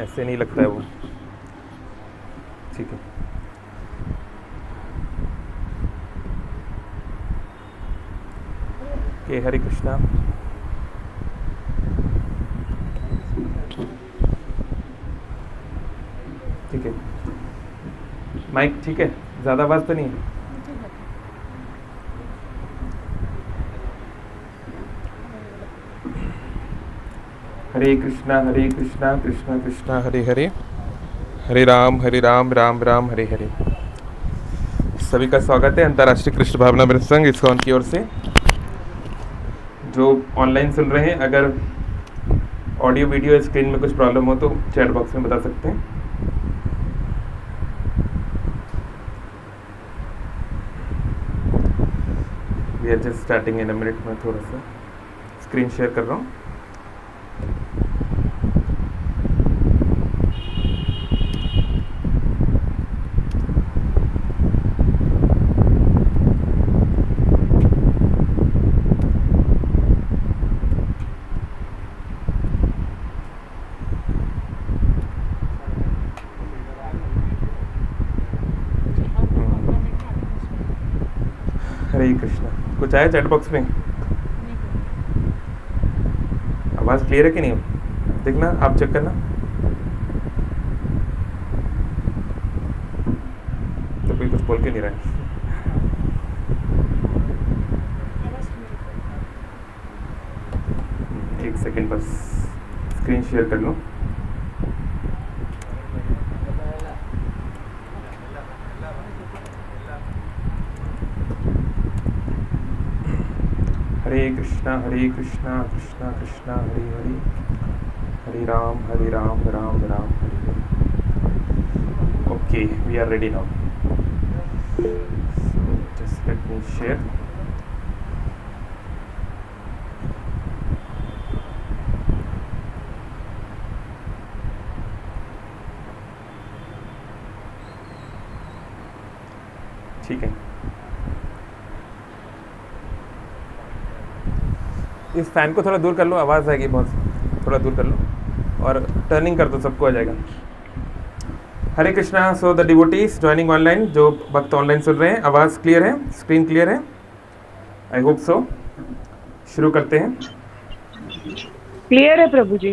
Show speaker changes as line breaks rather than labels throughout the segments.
ऐसे नहीं लगता है वो। ठीक है। हरे कृष्णा। ठीक है, माइक ठीक है, ज़्यादा आवाज़ तो नहीं है? हरे कृष्णा कृष्णा कृष्णा हरे हरे, हरे राम राम राम हरे हरे। सभी का स्वागत है अंतर्राष्ट्रीय कृष्ण भावना मृत संघ इस्कॉन की ओर से। जो ऑनलाइन सुन रहे हैं, अगर ऑडियो वीडियो स्क्रीन में कुछ प्रॉब्लम हो तो चैट बॉक्स में बता सकते हैं। We are just starting in a minute. में थोड़ा सा स्क्रीन शेयर कर रहा हूँ। हरे कृष्णा। कुछ आया चैट बॉक्स में? आवाज़ क्लियर है कि नहीं? देखना, आप चेक करना। तो कोई कुछ बोल के नहीं रहा है। एक सेकेंड बस, स्क्रीन शेयर कर लो। Hare Krishna Krishna Krishna Hare Hare, Hare Ram Ram Ram Hare Hare. Okay, we are ready now. Just let me share. ठीक है, इस फैन को थोड़ा दूर कर लो, आवाज़ आएगी बहुत, थोड़ा दूर कर लो और टर्निंग कर दो, सबको आ जाएगा। Hare Krishna. So the devotees joining online, जो भक्त ऑनलाइन सुन रहे हैं, आवाज़ क्लियर है, स्क्रीन क्लियर है? I hope so. शुरू करते हैं।
क्लियर है प्रभु जी।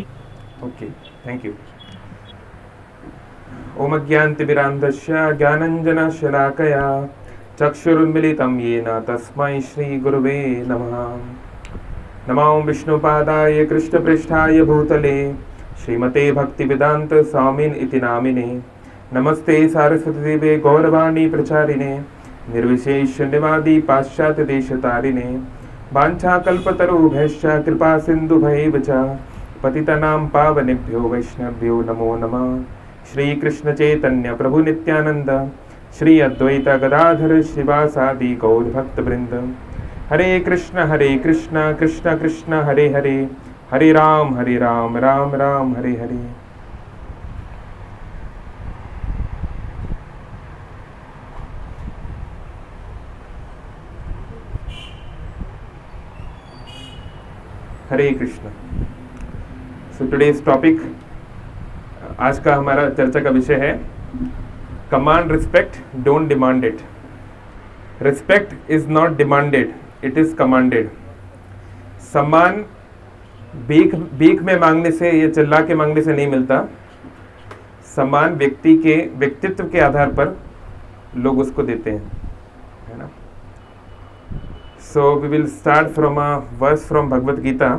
Okay, thank you. ओम अज्ञानतिमिरान्धस्य ज्ञानञ्जनशलाकया चक्षुरुन्मिलितं येन तस्मै श्रीगुरुवे नमः। नमो विष्णुपादाय कृष्णपृष्ठाय भूतले श्रीमते भक्तिवेदांत स्वामिन इति नामिने। नमस्ते सारस्वतीदेवे गौरवाणी प्रचारिणे निर्विशेष निवादी पाश्चात्य देशतारिणे। वाञ्छाकल्पतरुभ्यश्च कृपा सिन्धुभैव च पतितानां पावनेभ्यो वैष्णव्यो नमो नमः। श्री कृष्ण चैतन्य प्रभु नित्यानंद, श्री अद्वैत गदाधर श्रीवासादि गौर भक्त वृंद। हरे कृष्ण कृष्ण कृष्ण हरे हरे, हरे राम राम राम हरे हरे। हरे कृष्ण। सो टुडेज टॉपिक, आज का हमारा चर्चा का विषय है command respect, don't demand it. Respect is not demanded, it is commanded. सम्मान भीख में मांगने से या चिल्ला के मांगने से नहीं मिलता। सम्मान व्यक्ति के व्यक्तित्व के आधार पर लोग उसको देते हैं, है ना। So we will start from a verse from Bhagavad Gita.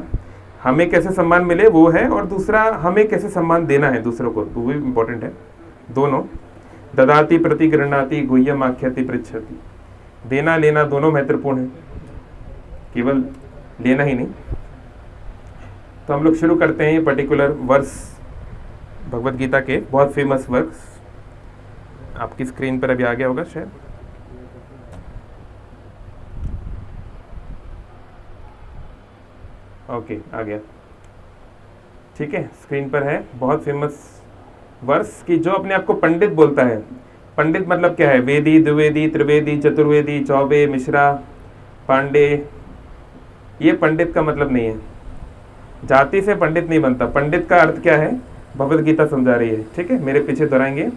हमें कैसे सम्मान मिले वो है, और दूसरा हमें कैसे सम्मान देना है दूसरों को, वो भी इम्पोर्टेंट है। दोनों, ददाति प्रति गृह्णाति गुह्यम आख्याति पृच्छति। देना लेना दोनों महत्वपूर्ण है, केवल लेना ही नहीं। तो हम लोग शुरू करते हैं ये पर्टिकुलर वर्स भगवत गीता के, बहुत फेमस वर्स। आपकी स्क्रीन पर अभी आ गया होगा शायद। ओके, आ गया, ठीक है, स्क्रीन पर है। बहुत फेमस वर्स कि जो अपने आप को पंडित बोलता है। पंडित मतलब क्या है? वेदी, द्विवेदी, त्रिवेदी, चतुर्वेदी, चौबे, मिश्रा, पांडे, ये पंडित का मतलब नहीं है। जाति से पंडित नहीं बनता। पंडित का अर्थ क्या है? भगवद गीता समझा रही है, ठीक है, मेरे पीछे दोहराएंगे।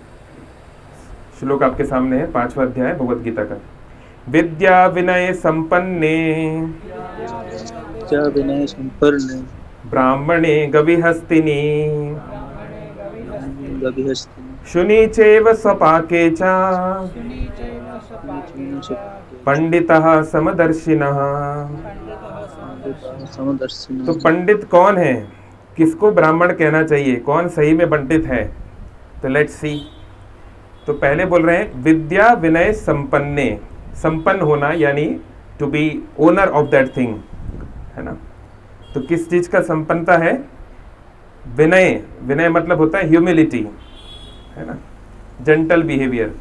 श्लोक आपके सामने है, 5वां अध्याय भगवद गीता का। विद्या विनय संपन्ने
विनय संपन्ने
ब्राह्मणे गविहस्तिनि
गविहस्तिनि
शुनि चैव स्वपाके च पंडितः समदर्शिनः।
समदर्शिनः।
तो पंडित कौन है, किसको ब्राह्मण कहना चाहिए, कौन सही में पंडित है? तो लेट्स सी। तो पहले बोल रहे हैं विद्या विनय संपन्ने, संपन्न होना यानी to be owner of that thing, है ना। तो किस चीज का संपन्नता है? विनय, विनय मतलब होता है ह्यूमिलिटी, है ना, जेंटल बिहेवियर।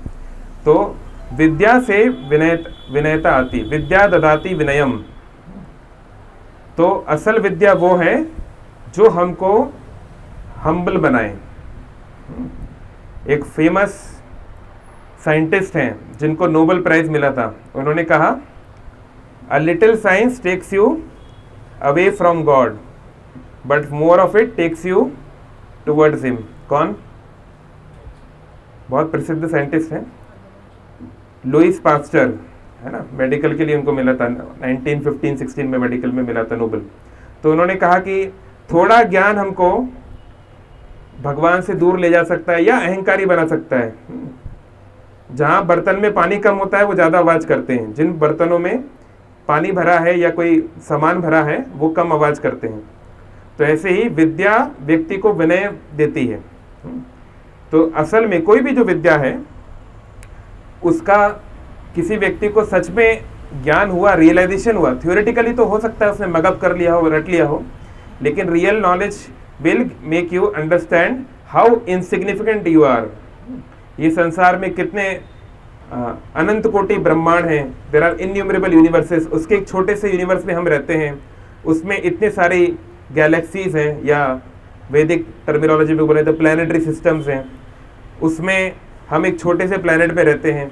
तो विद्या से विनयता आती, विद्या ददाति विनयम। तो असल विद्या वो है जो हमको हम्बल बनाए। एक फेमस साइंटिस्ट हैं जिनको नोबेल प्राइज मिला था, उन्होंने कहा a little science takes you away from God but more of it takes you towards him. कौन? बहुत प्रसिद्ध साइंटिस्ट हैं, लुइस पास्चर, है ना, मेडिकल के लिए उनको मिला था 1915-16 में मेडिकल में मिला था नोबेल। तो उन्होंने कहा कि थोड़ा ज्ञान हमको भगवान से दूर ले जा सकता है या अहंकारी बना सकता है। जहाँ बर्तन में पानी कम होता है वो ज़्यादा आवाज़ करते हैं, जिन बर्तनों में पानी भरा है या कोई सामान भरा है वो कम आवाज़ करते हैं। तो ऐसे ही विद्या व्यक्ति को विनय देती है। तो असल में कोई भी जो विद्या है उसका किसी व्यक्ति को सच में ज्ञान हुआ, रियलाइजेशन हुआ, थ्योरेटिकली तो हो सकता है उसने मगअप कर लिया हो, रट लिया हो, लेकिन real knowledge will make you understand how insignificant you are. ये संसार में कितने अनंत कोटि ब्रह्मांड हैं, देयर आर इन्यूमरेबल यूनिवर्सेस। उसके एक छोटे से यूनिवर्स में हम रहते हैं, उसमें इतने सारी गैलेक्सीज हैं, या वैदिक टर्मिनोलॉजी में बोले तो प्लानिटरी सिस्टम्स हैं। उसमें हम एक छोटे से प्लैनेट पे रहते हैं,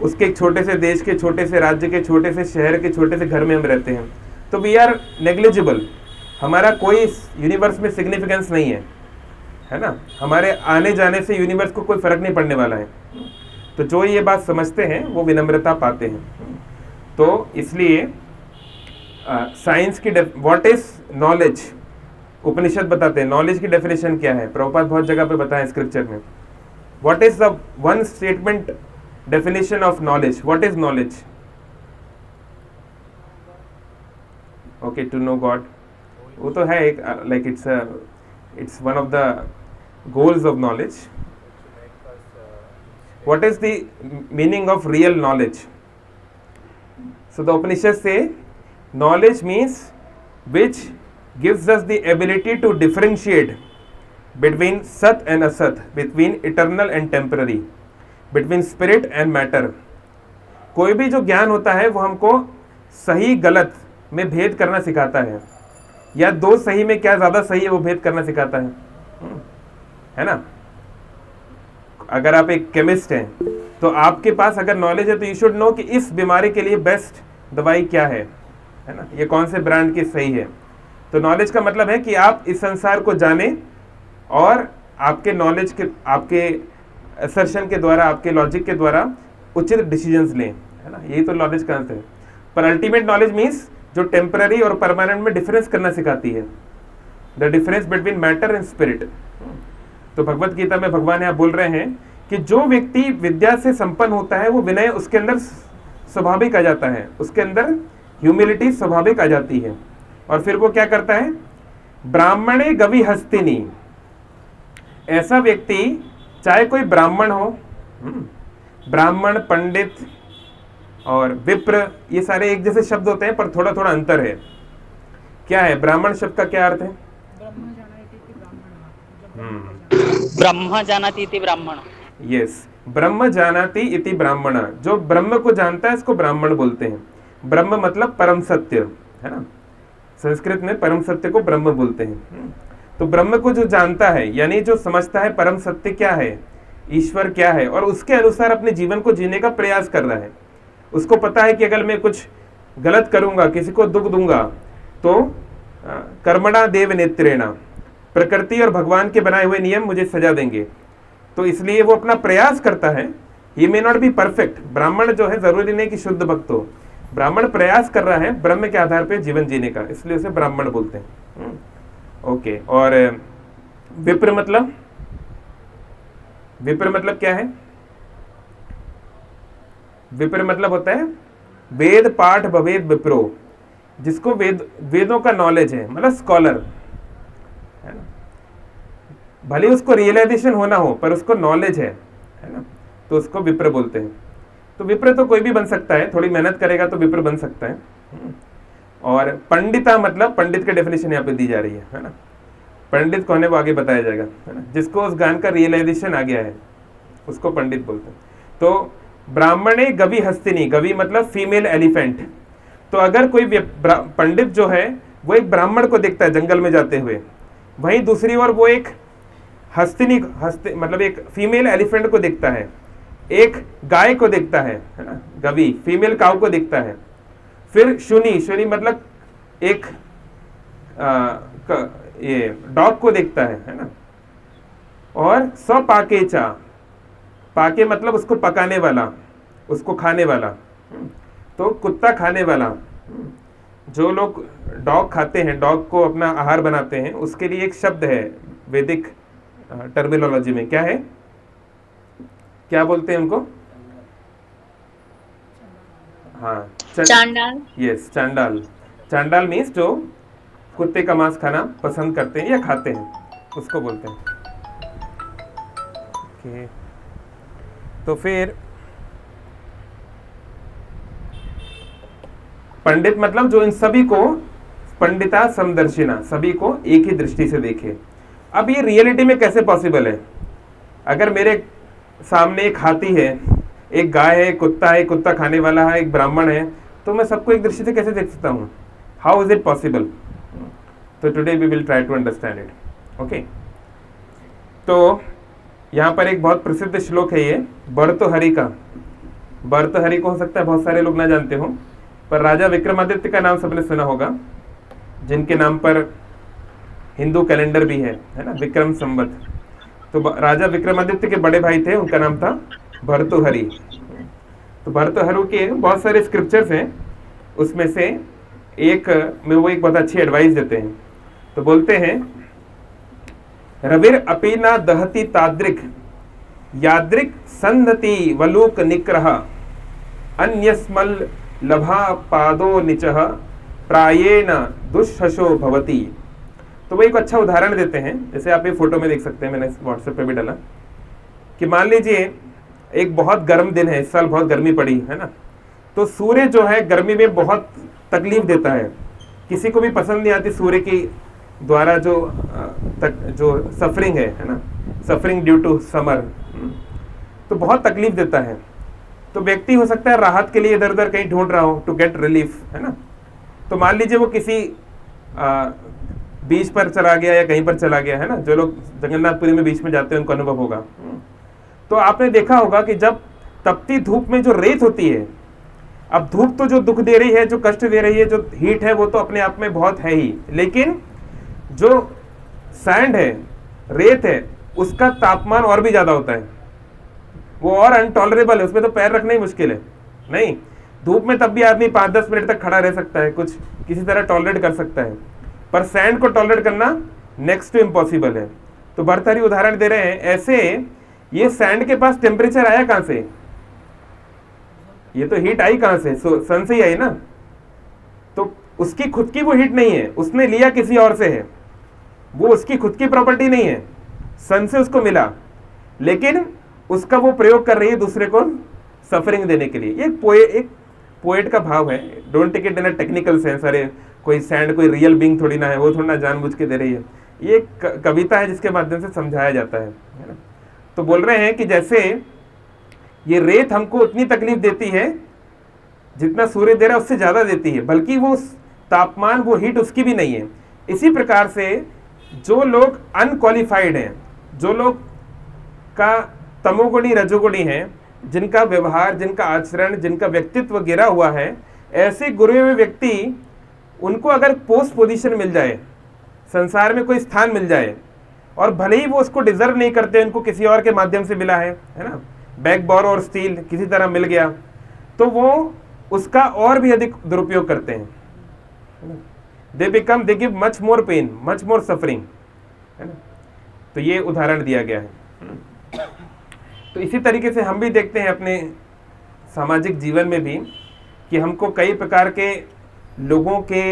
उसके एक छोटे से देश के, छोटे से राज्य के, छोटे से शहर के, छोटे से घर में हम रहते हैं। तो वी आर नेग्लिजिबल, हमारा कोई यूनिवर्स में सिग्निफिकेंस नहीं है ना। हमारे आने जाने से यूनिवर्स को कोई फर्क नहीं पड़ने वाला है। तो जो ये बात समझते हैं वो विनम्रता पाते हैं। तो इसलिए साइंस की व्हाट इज नॉलेज, उपनिषद बताते हैं नॉलेज की डेफिनेशन क्या है। प्रभुपाद बहुत जगह पे बताएं स्क्रिप्चर में। What is the one statement definition of knowledge? What is knowledge? Okay, to know God. वो तो है एक, like it's one of the goals of knowledge. What is the meaning of real knowledge? So the Upanishads say knowledge means which gives us the ability to differentiate between sat and asat, between eternal and temporary, between spirit and matter. कोई भी जो ज्ञान होता है वो हमको सही गलत में भेद करना सिखाता है, या दो सही में क्या ज़्यादा सही है वो भेद करना सिखाता है ना। अगर आप एक केमिस्ट हैं तो आपके पास अगर नॉलेज है तो यू शुड नो कि इस बीमारी के लिए बेस्ट दवाई क्या है ना, ये कौन से ब्रांड की सही है। तो नॉलेज का मतलब है कि आप इस संसार को जाने और आपके नॉलेज के, आपके असर्शन के द्वारा, आपके लॉजिक के द्वारा उचित डिसीजंस लें, है ना। यही तो नॉलेज का अर्थ है। पर अल्टीमेट नॉलेज मीन्स जो टेम्पररी और परमानेंट में डिफरेंस करना सिखाती है, the difference between matter and spirit. तो भगवत गीता में भगवान यहाँ बोल रहे हैं कि जो व्यक्ति विद्या से संपन्न होता है वो विनय उसके अंदर स्वाभाविक आ जाता है, उसके अंदर ह्यूमिलिटी स्वाभाविक आ जाती है। और फिर वो क्या करता है? ब्राह्मणे गवि हस्तिनी। ऐसा व्यक्ति चाहे कोई ब्राह्मण हो, ब्राह्मण, पंडित और विप्र, ये सारे एक जैसे शब्द होते हैं पर थोड़ा थोड़ा अंतर है। क्या है ब्राह्मण शब्द का क्या अर्थ है?
ब्रह्म जानाति इति ब्राह्मण।
यस, ब्रह्म जानाति इति ब्राह्मण। जो ब्रह्म को जानता है इसको ब्राह्मण बोलते हैं। ब्रह्म मतलब परम सत्य, है ना। संस्कृत में परम सत्य को ब्रह्म बोलते हैं। तो ब्रह्म को जो जानता है यानी जो समझता है परम सत्य क्या है, ईश्वर क्या है, और उसके अनुसार अपने जीवन को जीने का प्रयास कर रहा है। उसको पता है कि अगर मैं कुछ गलत करूंगा, किसी को दुख दूंगा, तो कर्मणा देव नेत्रेणा, प्रकृति और भगवान के बनाए हुए नियम मुझे सजा देंगे, तो इसलिए वो अपना प्रयास करता है। ही मे नॉट बी परफेक्ट। ब्राह्मण जो है जरूरी नहीं कि शुद्ध भक्त हो, ब्राह्मण प्रयास कर रहा है ब्रह्म के आधार पे जीवन जीने का, इसलिए उसे ब्राह्मण बोलते हैं। ओके। और विप्र मतलब, विप्र मतलब क्या है? विप्र मतलब होता है वेद पाठ भवेद विप्रो, जिसको वेदों का नॉलेज है, मतलब स्कॉलर है ना। भले उसको रियलाइजेशन होना हो पर उसको नॉलेज है ना, तो उसको विप्र बोलते हैं। तो विप्र तो कोई भी बन सकता है, थोड़ी मेहनत करेगा तो विप्र बन सकता है। और पंडिता मतलब, पंडित की डेफिनेशन यहाँ पे दी जा रही है ना। पंडित कौन है वो आगे बताया जाएगा, है ना। जिसको उस ज्ञान का रियलाइजेशन आ गया है उसको पंडित बोलते हैं। तो ब्राह्मणे गवि हस्तिनी, गवि मतलब फीमेल एलिफेंट। तो अगर कोई पंडित जो है वो एक ब्राह्मण को देखता है जंगल में जाते हुए, वहीं दूसरी ओर वो एक हस्तिनी मतलब एक फीमेल एलिफेंट को देखता है, एक गाय को देखता है ना, गवि फीमेल काऊ को देखता है। फिर शुनि, शुनि मतलब एक ये डॉग को देखता है ना। और सपाकेचा, पाके मतलब उसको पकाने वाला, उसको खाने वाला, तो कुत्ता खाने वाला। जो लोग डॉग खाते हैं, डॉग को अपना आहार बनाते हैं, उसके लिए एक शब्द है वैदिक टर्मिनोलॉजी में, क्या है, क्या बोलते हैं उनको? हाँ,
चांडाल।
यस, चांडाल। चांडाल मीन्स जो कुत्ते का मांस खाना पसंद करते हैं या खाते हैं, उसको बोलते हैं। ओके। तो फिर पंडित मतलब जो इन सभी को, पंडिता समदर्शिना, सभी को एक ही दृष्टि से देखे। अब ये रियलिटी में कैसे पॉसिबल है? अगर मेरे सामने एक हाथी है, एक गाय है, कुत्ता है, कुत्ता खाने वाला है, एक ब्राह्मण है, तो मैं सबको एक दृष्टि से कैसे देख सकता हूँ? How is it possible? तो today we will try to understand it. Okay. तो यहाँ पर एक बहुत प्रसिद्ध श्लोक है ये भर्तृहरि का। भर्तृहरि को हो सकता है बहुत सारे लोग ना जानते हो, पर राजा विक्रमादित्य का नाम सबने सुना होगा, जिनके नाम पर हिंदू कैलेंडर भी है ना, विक्रम संवत। तो राजा विक्रमादित्य के बड़े भाई थे, उनका नाम था भर्तृहरि। तो भर्तृहरि के बहुत सारे स्क्रिप्चर्स हैं, उसमें से एक में वो एक बहुत अच्छी एडवाइस देते हैं। तो बोलते हैं, रविर अपि न दहति तादृक् यादृक् संधति वलूक निक्रह अन्यस्मल लभा पादो निचः प्रायेण दुष्शशो भवति। तो वो एक अच्छा उदाहरण देते हैं, जैसे आप ये फोटो में देख सकते हैं, मैंने व्हाट्सएप पे भी डाला, कि मान लीजिए एक बहुत गर्म दिन है, इस साल बहुत गर्मी पड़ी है ना, तो सूर्य जो है गर्मी में बहुत तकलीफ देता है, किसी को भी पसंद नहीं आती सूर्य की द्वारा जो सफरिंग है ना, सफरिंग ड्यू टू समर, तो बहुत तकलीफ देता है। तो व्यक्ति हो सकता है राहत के लिए इधर उधर कहीं ढूंढ रहा हो, टू गेट रिलीफ, है ना। तो मान लीजिए वो किसी बीच पर चला गया या कहीं पर चला गया, है ना, जो लोग जगन्नाथपुरी में बीच में जाते हैं उनको अनुभव होगा। तो आपने देखा होगा कि जब तपती धूप में जो रेत होती है, अब धूप तो जो दुख दे रही है, जो कष्ट दे रही है, जो हीट है, वो तो अपने आप में बहुत है ही, लेकिन जो सैंड है, रेत है, उसका तापमान और भी ज्यादा होता है, वो और अनटॉलरेबल है, उसमें तो पैर रखना ही मुश्किल है। नहीं, धूप में तब भी आदमी 5-10 मिनट तक खड़ा रह सकता है, कुछ किसी तरह टॉलरेट कर सकता है, पर सैंड को टॉलरेट करना नेक्स्ट टू इम्पॉसिबल है। तो भर्तृहरि उदाहरण दे रहे हैं, ऐसे ये सैंड के पास टेम्परेचर आया कहां से? ये तो हीट आई कहां से? सन से ही आई ना। तो उसकी खुद की वो हीट नहीं है, उसने लिया किसी और से है, वो उसकी खुद की प्रॉपर्टी नहीं है, सन से उसको मिला, लेकिन उसका वो प्रयोग कर रही है दूसरे को सफरिंग देने के लिए। एक पोएट का भाव है, don't take it in a technical sense, अरे कोई सैंड कोई रियल बीइंग थोड़ी ना है, वो थोड़ा ना जानबूझ के दे रही है। ये कविता है जिसके माध्यम से समझाया जाता है ना। तो बोल रहे हैं कि जैसे ये रेत हमको उतनी तकलीफ देती है जितना सूर्य दे रहा है, उससे ज्यादा देती है, बल्कि वो तापमान, वो हीट उसकी भी नहीं है। इसी प्रकार से जो लोग अनक्वालिफाइड हैं, जो लोग का तमोगुणी रजोगुणी हैं, जिनका व्यवहार, जिनका आचरण, जिनका व्यक्तित्व गिरा हुआ है, ऐसे गुरे हुए व्यक्ति, उनको अगर पोस्ट पोजीशन मिल जाए, संसार में कोई स्थान मिल जाए और भले ही वो उसको डिजर्व नहीं करते, उनको किसी और के माध्यम से मिला है ना, बैक बोरो और स्टील किसी तरह मिल गया, तो वो उसका और भी अधिक दुरुपयोग करते हैं, है ना। They give much more pen, much more suffering, है ना। तो ये उदाहरण दिया गया है। तो इसी तरीके से हम भी देखते हैं अपने सामाजिक जीवन में भी कि हमको कई प्रकार के लोगों के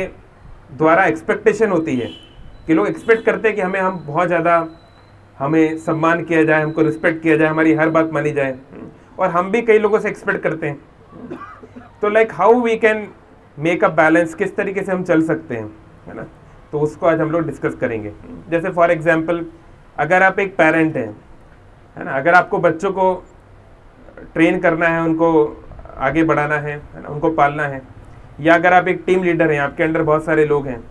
द्वारा एक्सपेक्टेशन होती है कि लोग एक्सपेक्ट करते हैं कि हम बहुत ज़्यादा हमें सम्मान किया जाए, हमको रिस्पेक्ट किया जाए, हमारी हर बात मानी जाए, और हम भी कई लोगों से एक्सपेक्ट करते हैं। तो like how we can make a balance, किस तरीके से हम चल सकते हैं, है ना। तो उसको आज हम लोग डिस्कस करेंगे। जैसे फॉर एग्जांपल, अगर आप एक पेरेंट हैं, है ना, अगर आपको बच्चों को ट्रेन करना है, उनको आगे बढ़ाना है ना, उनको पालना है, या अगर आप एक टीम लीडर हैं, आपके अंडर बहुत सारे लोग हैं,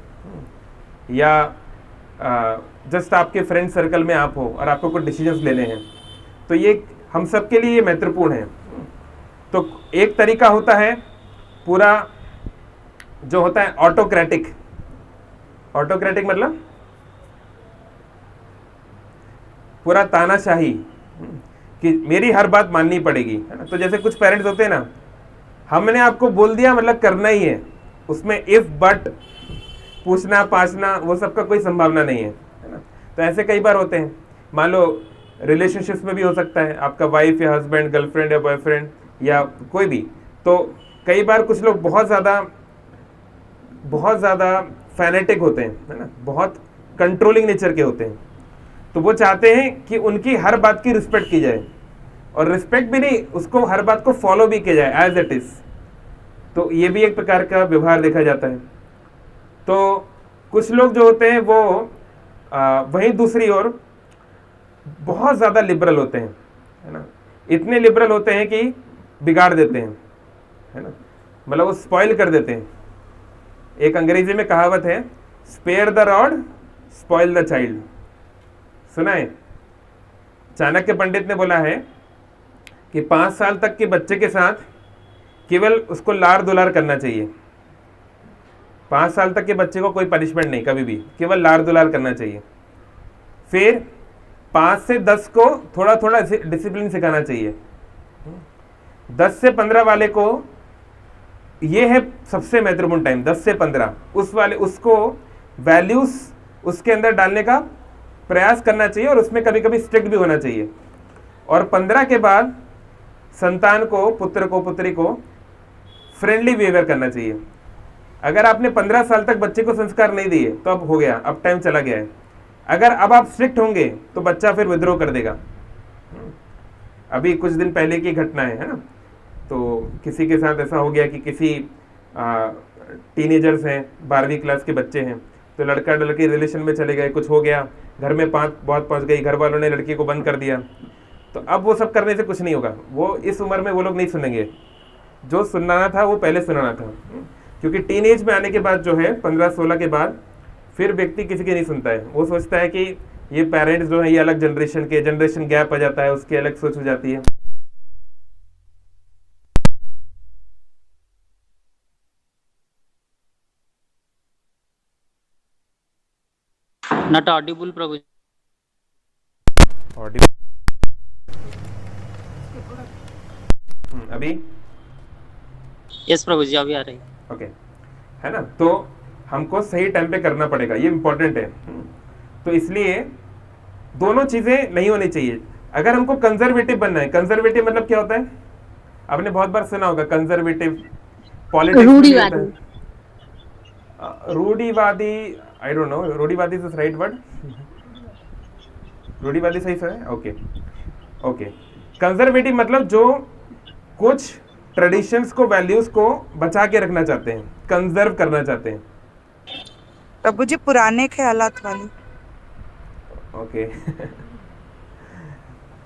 या जस्ट आपके फ्रेंड सर्कल में आप हो और आपको कुछ डिसीजंस लेने हैं, तो ये हम सब के लिए ये महत्वपूर्ण है। तो एक तरीका होता है पूरा जो होता है ऑटोक्रेटिक। ऑटोक्रेटिक मतलब पूरा तानाशाही, कि मेरी हर बात माननी पड़ेगी, है ना। तो जैसे कुछ पेरेंट्स होते हैं ना, हमने आपको बोल दिया मतलब करना ही है, उसमें इफ बट पूछना पाछना वो सब का कोई संभावना नहीं है ना। तो ऐसे कई बार होते हैं, मान लो रिलेशनशिप्स में भी हो सकता है, आपका वाइफ या हस्बैंड, गर्लफ्रेंड या बॉयफ्रेंड या कोई भी। तो कई बार कुछ लोग बहुत ज़्यादा फैनेटिक होते हैं, है ना, बहुत कंट्रोलिंग नेचर के होते हैं। तो वो चाहते हैं कि उनकी हर बात की रिस्पेक्ट की जाए, और रिस्पेक्ट भी नहीं, उसको हर बात को फॉलो भी किया जाए एज इट इज। तो ये भी एक प्रकार का व्यवहार देखा जाता है। तो कुछ लोग जो होते हैं वो वहीं दूसरी ओर बहुत ज़्यादा लिबरल होते हैं, है ना। इतने लिबरल होते हैं कि बिगाड़ देते हैं, है ना, मतलब वो स्पॉइल कर देते हैं। एक अंग्रेजी में कहावत है, spare the rod spoil the child. सुना है? चाणक्य पंडित ने बोला है कि 5 साल तक के बच्चे के साथ केवल उसको लाड़ दुलार करना चाहिए। 5 साल तक के बच्चे को कोई पनिशमेंट नहीं, कभी भी, केवल लाड़ दुलार करना चाहिए। फिर 5 से 10 को थोड़ा थोड़ा डिसिप्लिन सिखाना चाहिए। 10 से 15 वाले को, ये है सबसे महत्वपूर्ण टाइम, 10 से 15 उसको वैल्यूज उसके अंदर डालने का प्रयास करना चाहिए, और उसमें कभी कभी स्ट्रिक्ट भी होना चाहिए। और 15 के बाद संतान को, पुत्र को, पुत्री को फ्रेंडली बिहेवियर करना चाहिए। अगर आपने 15 साल तक बच्चे को संस्कार नहीं दिए तो अब हो गया, अब टाइम चला गया है। अगर अब आप स्ट्रिक्ट होंगे तो बच्चा फिर विद्रोह कर देगा। अभी कुछ दिन पहले की घटना है ना, तो किसी के साथ ऐसा हो गया कि किसी टीनेजर्स हैं, 12वीं क्लास के बच्चे हैं, तो लड़का लड़की रिलेशन में चले गए, कुछ हो गया, घर में बहुत पहुंच गई, घर वालों ने लड़की को बंद कर दिया। तो अब वो सब करने से कुछ नहीं होगा, वो इस उम्र में वो लोग नहीं सुनेंगे, जो सुनाना था वो पहले सुनाना था। क्योंकि टीन एज में आने के बाद जो है 15-16 के बाद फिर व्यक्ति किसी की नहीं सुनता है। वो सोचता है कि ये पेरेंट्स जो है ये अलग जनरेशन गैप आ जाता है, उसकी अलग सोच हो जाती है।
नॉट ऑडिबल प्रभु।
अभी
यस प्रभु जी, अभी आ रही।
ओके, है ना। तो हमको सही टाइम पे करना पड़ेगा, ये इंपॉर्टेंट है। तो इसलिए दोनों चीजें नहीं होनी चाहिए। अगर हमको कंजर्वेटिव बनना है, कंजर्वेटिव मतलब क्या होता है? आपने बहुत बार सुना होगा कंजर्वेटिव पॉलिटिक्स। रूढ़िवादी, आई डोंट नो, रूढ़िवादी इज राइट वर्ड? रूढ़िवादी सही है? ओके। कंजर्वेटिव मतलब जो कुछ ट्रेडिशंस को, वैल्यूज को बचा के रखना चाहते हैं, कंजर्व करना चाहते हैं।
प्रभु जी, पुराने ख्यालात वाली।
ओके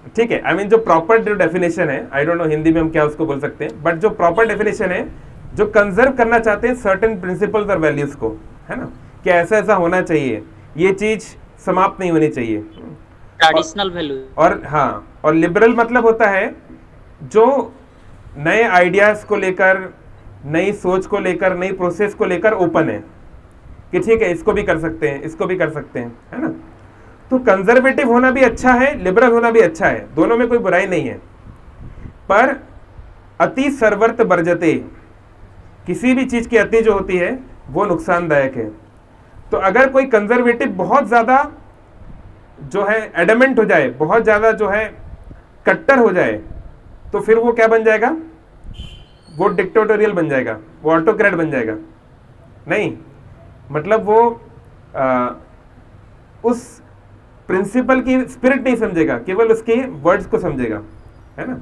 ठीक है। आई मीन जो प्रॉपर जो डेफिनेशन है, आई डोंट नो हिंदी में हम क्या उसको बोल सकते हैं, बट जो प्रॉपर डेफिनेशन है, जो कंजर्व करना चाहते हैं सर्टेन प्रिंसिपल्स और वैल्यूज को, है ना, कि ऐसा ऐसा होना चाहिए, ये चीज समाप्त नहीं होनी चाहिए,
ट्रेडिशनल वैल्यू।
और हाँ, और लिबरल मतलब होता है जो नए आइडियाज को लेकर, नई सोच को लेकर, नई प्रोसेस को लेकर ओपन है। कि ठीक है इसको भी कर सकते हैं, इसको भी कर सकते हैं, है ना। तो कंजर्वेटिव होना भी अच्छा है, लिबरल होना भी अच्छा है, दोनों में कोई बुराई नहीं है। पर अति सर्वर्त बर्जते, किसी भी चीज की अति जो होती है वो नुकसानदायक है। तो अगर कोई कंजर्वेटिव बहुत ज्यादा जो है एडमेंट हो जाए, बहुत ज्यादा जो है कट्टर हो जाए, तो फिर वो क्या बन जाएगा, वो डिक्टेटोरियल बन जाएगा, वो ऑटोक्रेट बन जाएगा। नहीं, मतलब वो उस प्रिंसिपल की स्पिरिट नहीं समझेगा, केवल उसके वर्ड्स को समझेगा, है ना।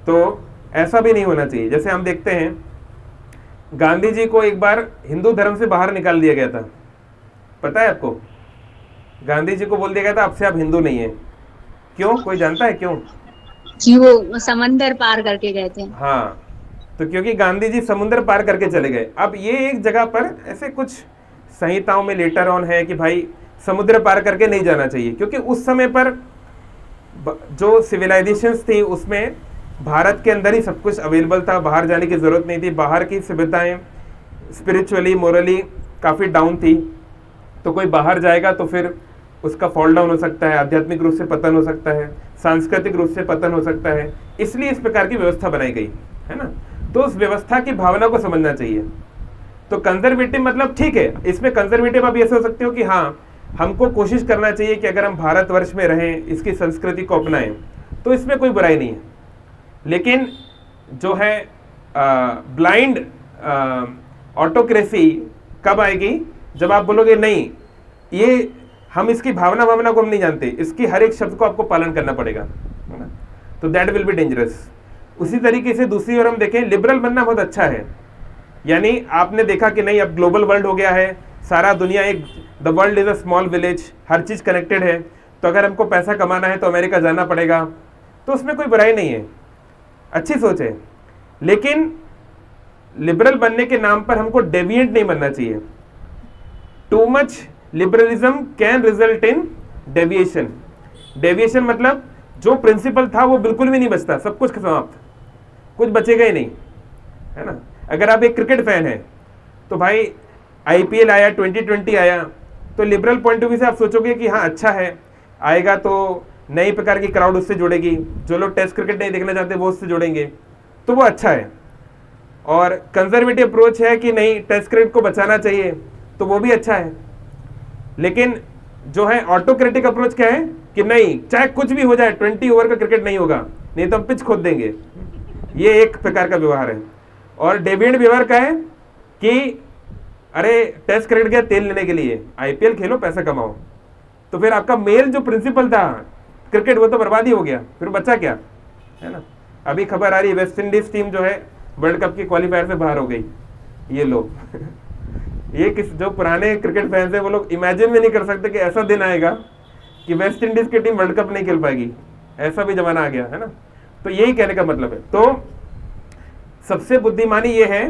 तो ऐसा भी नहीं होना चाहिए। जैसे हम देखते हैं गांधी जी को एक बार हिंदू धर्म से बाहर निकाल दिया गया था, पता है आपको। गांधी जी को बोल दिया गया था अब से आप हिंदू नहीं है। क्यों, कोई जानता है क्यों?
कि वो समंदर पार करके गए थे।
हाँ, तो क्योंकि गांधी जी समुद्र पार करके चले गए। अब ये एक जगह पर ऐसे कुछ संहिताओं में लेटर ऑन है कि भाई समुद्र पार करके नहीं जाना चाहिए, क्योंकि उस समय पर जो सिविलाइजेशंस थी उसमें भारत के अंदर ही सब कुछ अवेलेबल था, बाहर जाने की जरूरत नहीं थी। बाहर की सभ्यताएं स्पिरिचुअली मोरली काफ़ी डाउन थी, तो कोई बाहर जाएगा तो फिर उसका फॉल डाउन हो सकता है, आध्यात्मिक रूप से पतन हो सकता है, सांस्कृतिक रूप से पतन हो सकता है। इसलिए इस प्रकार की व्यवस्था बनाई गई, है ना। तो उस व्यवस्था की भावना को समझना चाहिए। तो कंजर्वेटिव मतलब ठीक है, इसमें कंजर्वेटिव आप ऐसे हो सकते हो कि हाँ हमको कोशिश करना चाहिए कि अगर हम भारतवर्ष में रहें, इसकी संस्कृति को अपनाएं, तो इसमें कोई बुराई नहीं है। लेकिन जो है ब्लाइंड ऑटोक्रेसी कब आएगी, जब आप बोलोगे नहीं ये हम इसकी भावना को हम नहीं जानते, इसकी हर एक शब्द को आपको पालन करना पड़ेगा, है ना। तो दैट विल बी डेंजरस। उसी तरीके से दूसरी ओर हम देखें, लिबरल बनना बहुत अच्छा है। यानी आपने देखा कि नहीं अब ग्लोबल वर्ल्ड हो गया है, सारा दुनिया एक, the world is a small village, her cheese connected है। तो अगर हमको पैसा कमाना है तो अमेरिका जाना पड़ेगा, तो उसमें कोई बुराई नहीं है, अच्छी सोच है। लेकिन लिबरल बनने के नाम पर हमको डेविएंट नहीं बनना चाहिए। Too much liberalism can result in deviation. Deviation मतलब जो प्रिंसिपल था वो बिल्कुल भी नहीं बचता, सब कुछ समाप्त, कुछ बचेगा ही नहीं, है ना। अगर आप एक क्रिकेट फैन है तो भाई आईपीएल आया, 2020 आया, तो लिबरल पॉइंट ऑफ व्यू से आप सोचोगे कि हाँ अच्छा है, आएगा तो नई प्रकार की क्राउड उससे जुड़ेगी, जो लोग टेस्ट क्रिकेट नहीं देखना चाहते वो उससे जुड़ेंगे, तो वो अच्छा है। और कंजर्वेटिव अप्रोच है कि नहीं टेस्ट क्रिकेट को बचाना चाहिए, तो वो भी अच्छा है। लेकिन जो है ऑटोक्रेटिक अप्रोच क्या है कि नहीं चाहे कुछ भी हो जाए 20 ओवर का क्रिकेट नहीं होगा, नहीं तो हम पिच खोद देंगे, ये एक प्रकार का व्यवहार है। और डेविएंट व्यवहार का है कि अरे टेस्ट क्रिकेट गया तेल लेने के लिए, आईपीएल खेलो पैसा कमाओ, तो फिर आपका मेल जो प्रिंसिपल था क्रिकेट वो तो बर्बादी हो गया, फिर बचा क्या, है ना। अभी खबर आ रही है वेस्ट इंडीज टीम जो है वर्ल्ड कप की क्वालिफायर से बाहर हो गई। ये लोग ये किस जो पुराने क्रिकेट फैंस हैं वो लोग इमेजिन भी नहीं कर सकते कि ऐसा दिन आएगा कि वेस्ट इंडीज की टीम वर्ल्ड कप नहीं खेल पाएगी, ऐसा भी जमाना आ गया, है ना। तो यही कहने का मतलब है। तो सबसे बुद्धिमानी ये है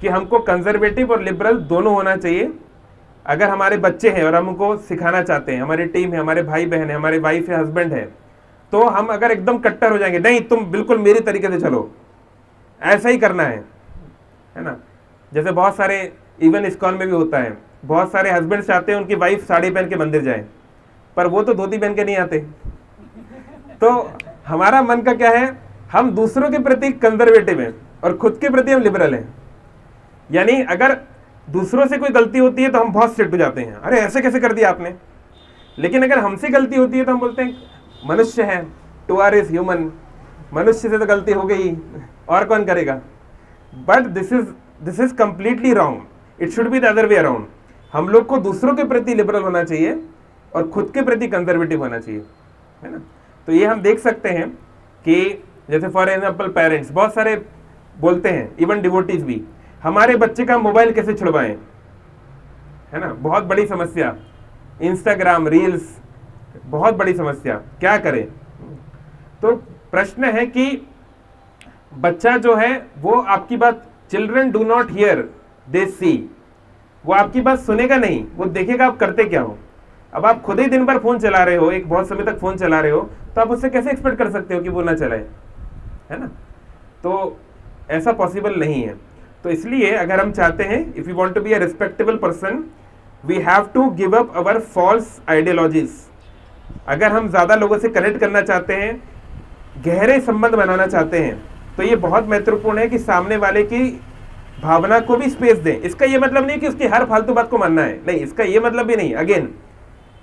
कि हमको कंजर्वेटिव और लिबरल दोनों होना चाहिए। अगर हमारे बच्चे हैं और हम उनको सिखाना चाहते हैं, हमारी टीम है, हमारे भाई बहन है, हमारे वाइफ है, हस्बैंड है, तो हम अगर एकदम कट्टर हो जाएंगे, नहीं तुम बिल्कुल मेरी तरीके से चलो, ऐसा ही करना है ना। जैसे बहुत सारे इवन इस्कॉन में भी होता है, बहुत सारे हस्बैंड चाहते हैं उनकी वाइफ साड़ी पहन के मंदिर जाए, पर वो तो धोती पहन के नहीं आते। तो हमारा मन का क्या है, हम दूसरों के प्रति कंजर्वेटिव हैं और खुद के प्रति हम लिबरल हैं। यानी अगर दूसरों से कोई गलती होती है तो हम बहुत स्ट्रिक्ट हो जाते हैं, अरे ऐसे कैसे कर दिया आपने। लेकिन अगर हमसे गलती होती है तो हम बोलते हैं मनुष्य है, टू आर इज ह्यूमन, मनुष्य से तो गलती हो गई और कौन करेगा। But this is completely wrong, it should be the other way around. हम लोग को दूसरों के प्रति लिबरल होना चाहिए और खुद के प्रति कंजर्वेटिव होना चाहिए, है ना। तो ये हम देख सकते हैं कि जैसे फॉर एग्जाम्पल पेरेंट्स बहुत सारे बोलते हैं, इवन डिवोटीज भी, हमारे बच्चे का मोबाइल कैसे छुड़वाएं, है ना, बहुत बड़ी समस्या। इंस्टाग्राम रील्स बहुत बड़ी समस्या, क्या करें। तो प्रश्न है कि बच्चा जो है वो आपकी बात, children do not hear they see, वो आपकी बात सुनेगा नहीं, वो देखेगा आप करते क्या हो। अब आप खुद ही दिन भर फोन चला रहे हो, एक बहुत समय तक फोन चला रहे हो, तो आप उससे कैसे एक्सपेक्ट कर सकते हो कि वो ना चलाए, है ना। तो ऐसा पॉसिबल नहीं है। तो इसलिए अगर हम चाहते हैं, if you want to be a respectable person, we have to give up our false ideologies. अगर हम ज़्यादा लोगों से कनेक्ट करना चाहते हैं, गहरे संबंध बनाना चाहते हैं, तो ये बहुत महत्वपूर्ण है कि सामने वाले की भावना को भी स्पेस दें। इसका ये मतलब नहीं कि उसकी हर फालतू बात को मानना है, नहीं, इसका ये मतलब भी नहीं। अगेन,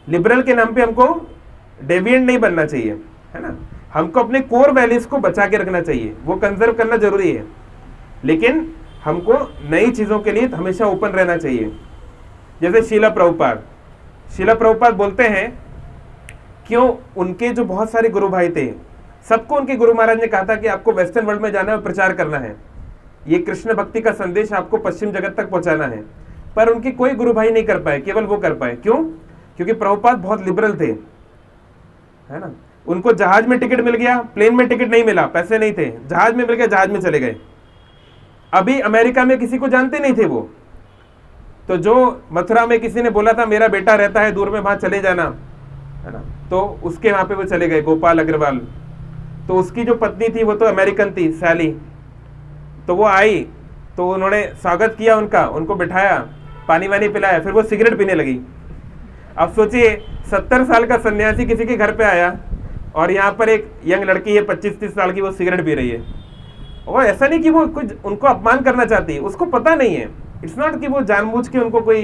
लिबरल के नाम पे हमको डेविएंट नहीं बनना चाहिए, है ना। हमको अपने कोर वैल्यूज को बचा के रखना चाहिए, वो कंजर्व करना जरूरी है, लेकिन हमको नई चीज़ों के लिए हमेशा ओपन रहना चाहिए। जैसे शीला प्रभुपाद बोलते हैं, क्यों उनके जो बहुत सारे गुरु भाई थे, सबको उनके गुरु महाराज ने कहा था कि आपको वेस्टर्न वर्ल्ड में जाना है और प्रचार करना है, ये कृष्ण भक्ति का संदेश आपको पश्चिम जगत तक पहुंचाना है, पर उनके कोई गुरु भाई नहीं कर पाए, केवल वो कर पाए। क्यों? क्योंकि प्रभुपाद बहुत लिबरल थे, है ना। उनको जहाज में टिकट मिल गया, प्लेन में टिकट नहीं मिला, पैसे नहीं थे, जहाज में मिल गया, जहाज में चले गए। अभी अमेरिका में किसी को जानते नहीं थे वो, तो जो मथुरा में किसी ने बोला था मेरा बेटा रहता है दूर में, वहां चले जाना, है ना, तो उसके वहां पे वो चले गए, गोपाल अग्रवाल। तो उसकी जो पत्नी थी वो तो अमेरिकन थी, सैली, तो वो आई, तो उन्होंने स्वागत किया उनका, उनको बिठाया, पानी वानी पिलाया, फिर वो सिगरेट पीने लगी। अब सोचिए 70 साल का सन्यासी किसी के घर पे आया और यहाँ पर एक यंग लड़की है 25-30 साल की, वो सिगरेट पी रही है। और ऐसा नहीं कि वो कुछ उनको अपमान करना चाहती है, उसको पता नहीं है, इट्स नॉट कि वो जानबूझ के उनको कोई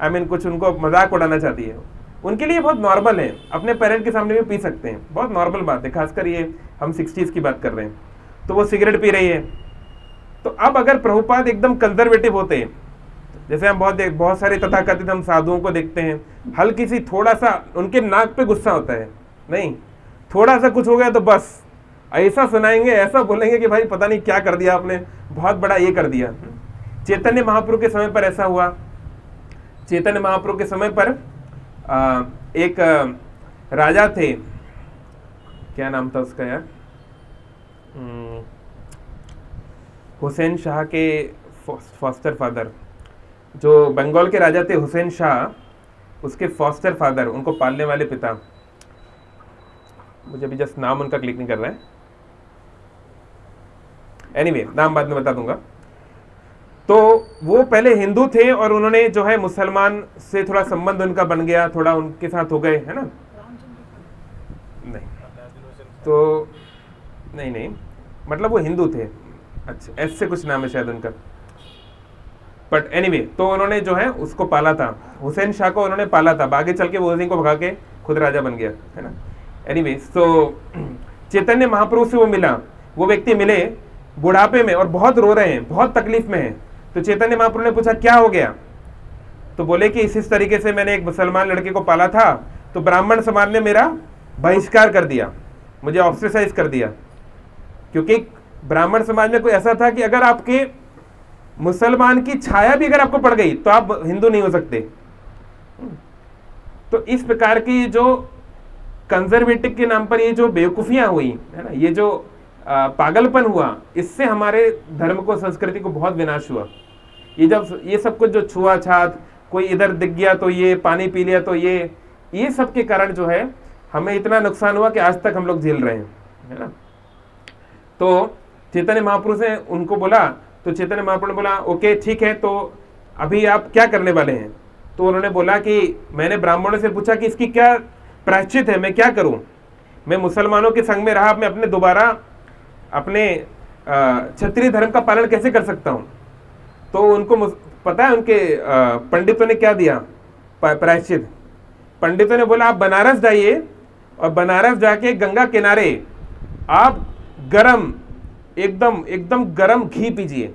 कुछ उनको मजाक उड़ाना चाहती है। उनके लिए बहुत नॉर्मल है, अपने पेरेंट के सामने भी पी सकते हैं, बहुत नॉर्मल बात है, खासकर ये हम 60s की बात कर रहे हैं। तो वो सिगरेट पी रही है। तो अब अगर प्रभुपाद एकदम कंजर्वेटिव होते, जैसे हम बहुत सारे तथाकथित हम साधुओं को देखते हैं, हल्की सी थोड़ा सा उनके नाक पे गुस्सा होता है, नहीं, थोड़ा सा कुछ हो गया तो बस ऐसा सुनाएंगे, ऐसा बोलेंगे कि भाई पता नहीं क्या कर दिया आपने, बहुत बड़ा ये कर दिया। चैतन्य महाप्रभु के समय पर ऐसा हुआ। चैतन्य महाप्रभु के समय पर एक राजा थे, क्या नाम था उसका यार, हुसैन शाह के फॉस्टर फादर, जो बंगाल के राजा थे हुसैन शाह, उसके फॉस्टर फादर, उनको पालने वाले पिता, मुझे अभी जस्ट नाम उनका क्लिक नहीं कर रहा है, एनीवे नाम बाद में बता दूंगा। तो वो पहले हिंदू थे और उन्होंने जो है मुसलमान से थोड़ा संबंध उनका बन गया, थोड़ा उनके साथ हो गए, है ना। नहीं तो नहीं मतलब वो हिंदू थे, अच्छा ऐसे कुछ नाम है शायद उनका, बट एनीवे, तो उन्होंने जो है उसको पाला था, हुसैन शाह को उन्होंने पाला था, आगे चल के वो उसी को भगा के खुद राजा बन गया, है ना। एनीवे, तो चैतन्य महाप्रभु से वो मिला, वो व्यक्ति मिले बुढ़ापे में और बहुत रो रहे हैं, बहुत तकलीफ में हैं। तो चैतन्य महाप्रभु ने पूछा क्या हो गया, तो बोले कि इस तरीके से मैंने एक मुसलमान लड़के को पाला था, तो ब्राह्मण समाज ने मेरा बहिष्कार कर दिया, मुझे ऑस्ट्रेसाइज कर दिया, क्योंकि ब्राह्मण समाज में कोई ऐसा था कि अगर आपके मुसलमान की छाया भी अगर आपको पड़ गई तो आप हिंदू नहीं हो सकते। तो इस प्रकार की जो कंजर्वेटिव के नाम पर ये जो बेवकूफियां हुई है ना, ये जो पागलपन हुआ, इससे हमारे धर्म को, संस्कृति को बहुत विनाश हुआ। ये जब ये सब कुछ जो छुआछात, कोई इधर दिख गया तो ये, पानी पी लिया तो ये सब के कारण जो है हमें इतना नुकसान हुआ कि आज तक हम लोग झेल रहे हैं, है ना। तो चैतन्य महाप्रभु से उनको बोला, तो चैतन्य महाप्रभु ने बोला ओके ठीक है, तो अभी आप क्या करने वाले हैं। तो उन्होंने बोला कि मैंने ब्राह्मणों से पूछा कि इसकी क्या प्रायश्चित है, मैं क्या करूं, मैं मुसलमानों के संग में रहा, मैं अपने दोबारा अपने क्षत्रिय धर्म का पालन कैसे कर सकता हूं। तो उनको पता है उनके पंडितों ने क्या दिया प्रायश्चित। पंडितों ने बोला आप बनारस जाइए और बनारस जाके गंगा किनारे आप गरम एकदम गरम घी पीजिए,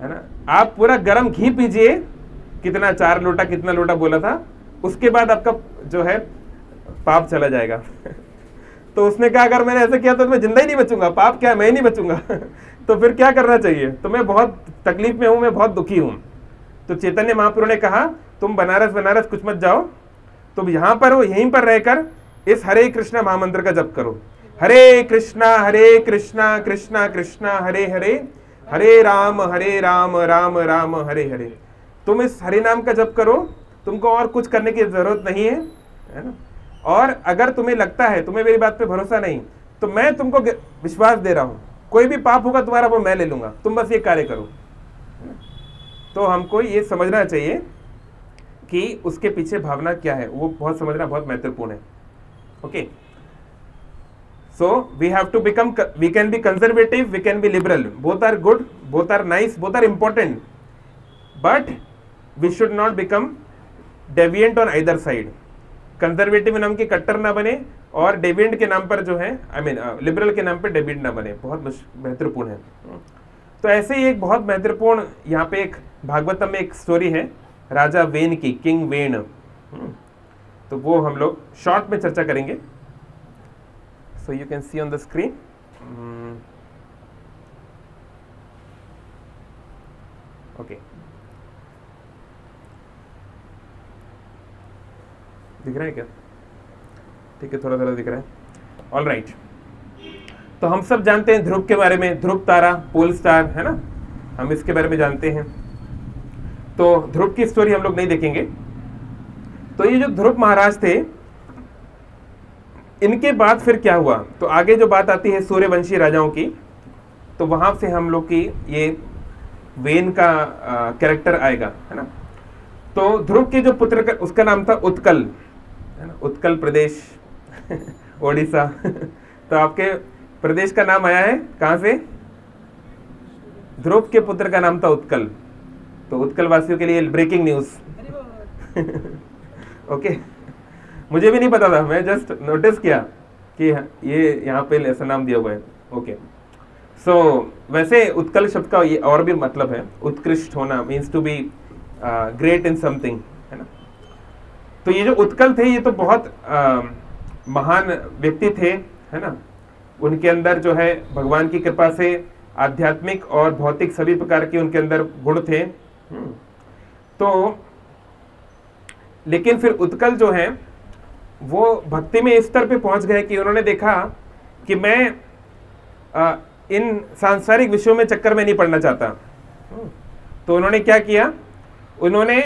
है ना, आप पूरा गरम घी पीजिए, कितना 4 लोटा कितना लोटा बोला था, उसके बाद आपका जो है पाप चला जाएगा। तो उसने कहा अगर मैंने ऐसा किया तो मैं जिंदा ही नहीं बचूंगा, पाप क्या मैं ही नहीं बचूंगा। तो फिर क्या करना चाहिए, तो मैं बहुत तकलीफ में हूं, मैं बहुत दुखी हूं। तो चैतन्य महाप्रभु ने कहा तुम बनारस कुछ मत जाओ, तुम यहाँ पर हो, यहीं पर रहकर इस हरे कृष्णा महामंत्र का जप करो, हरे कृष्णा कृष्णा कृष्णा हरे हरे, हरे राम राम राम हरे हरे। तुम इस हरे नाम का जप करो, तुमको और कुछ करने की जरूरत नहीं है ना। और अगर तुम्हें लगता है, तुम्हें मेरी बात पे भरोसा नहीं, तो मैं तुमको विश्वास दे रहा हूं, कोई भी पाप होगा तुम्हारा वो मैं ले लूंगा, तुम बस ये कार्य करो। तो हमको ये समझना चाहिए कि उसके पीछे भावना क्या है, वो बहुत समझना बहुत महत्वपूर्ण है। Okay, so we have to become, we can be conservative, we can be liberal, both are good, both are nice, both are important, but we should not become deviant on either side. Conservative नाम की कट्टर ना बने और deviant के नाम पर जो है लिबरल के नाम पर डेविएंट ना बने, बहुत महत्वपूर्ण है। तो ऐसे ही एक बहुत महत्वपूर्ण यहाँ पे एक भागवतम में एक स्टोरी है राजा वेन की, किंग वेन। तो वो हम लोग शॉर्ट में चर्चा करेंगे। So you can see on the screen. Okay. दिख रहा है क्या? ठीक है, थोड़ा थोड़ा दिख रहा है। All right. तो हम सब जानते हैं ध्रुव के बारे में, ध्रुव तारा, पोल स्टार, है ना, हम इसके बारे में जानते हैं। तो ध्रुव की स्टोरी हम लोग नहीं देखेंगे। तो ये जो ध्रुव महाराज थे, इनके बाद फिर क्या हुआ, तो आगे जो बात आती है सूर्यवंशी राजाओं की, तो वहां से हम लोग की ये वेन का कैरेक्टर आएगा, है ना। तो ध्रुव के जो पुत्र का, उसका नाम था उत्कल, है ना, उत्कल प्रदेश ओडिशा तो आपके प्रदेश का नाम आया है कहां से? ध्रुव के पुत्र का नाम था उत्कल। तो उत्कल वासियों के लिए ब्रेकिंग न्यूज ओके, मुझे भी नहीं पता था, मैं जस्ट नोटिस किया कि ये यहाँ पे ऐसा नाम दिया हुआ है। ओके, सो वैसे उत्कल शब्द का ये और भी मतलब है, उत्कृष्ट होना, means to be great in something, है ना। तो ये जो उत्कल थे, ये तो बहुत महान व्यक्ति थे, है ना। उनके अंदर जो है भगवान की कृपा से आध्यात्मिक और भौतिक सभी प्रकार के उनके अंदर गुण थे। तो लेकिन फिर उत्कल जो है वो भक्ति में इस स्तर पे पहुंच गए कि उन्होंने देखा कि मैं इन सांसारिक विषयों में चक्कर में नहीं पड़ना चाहता। तो उन्होंने क्या किया, उन्होंने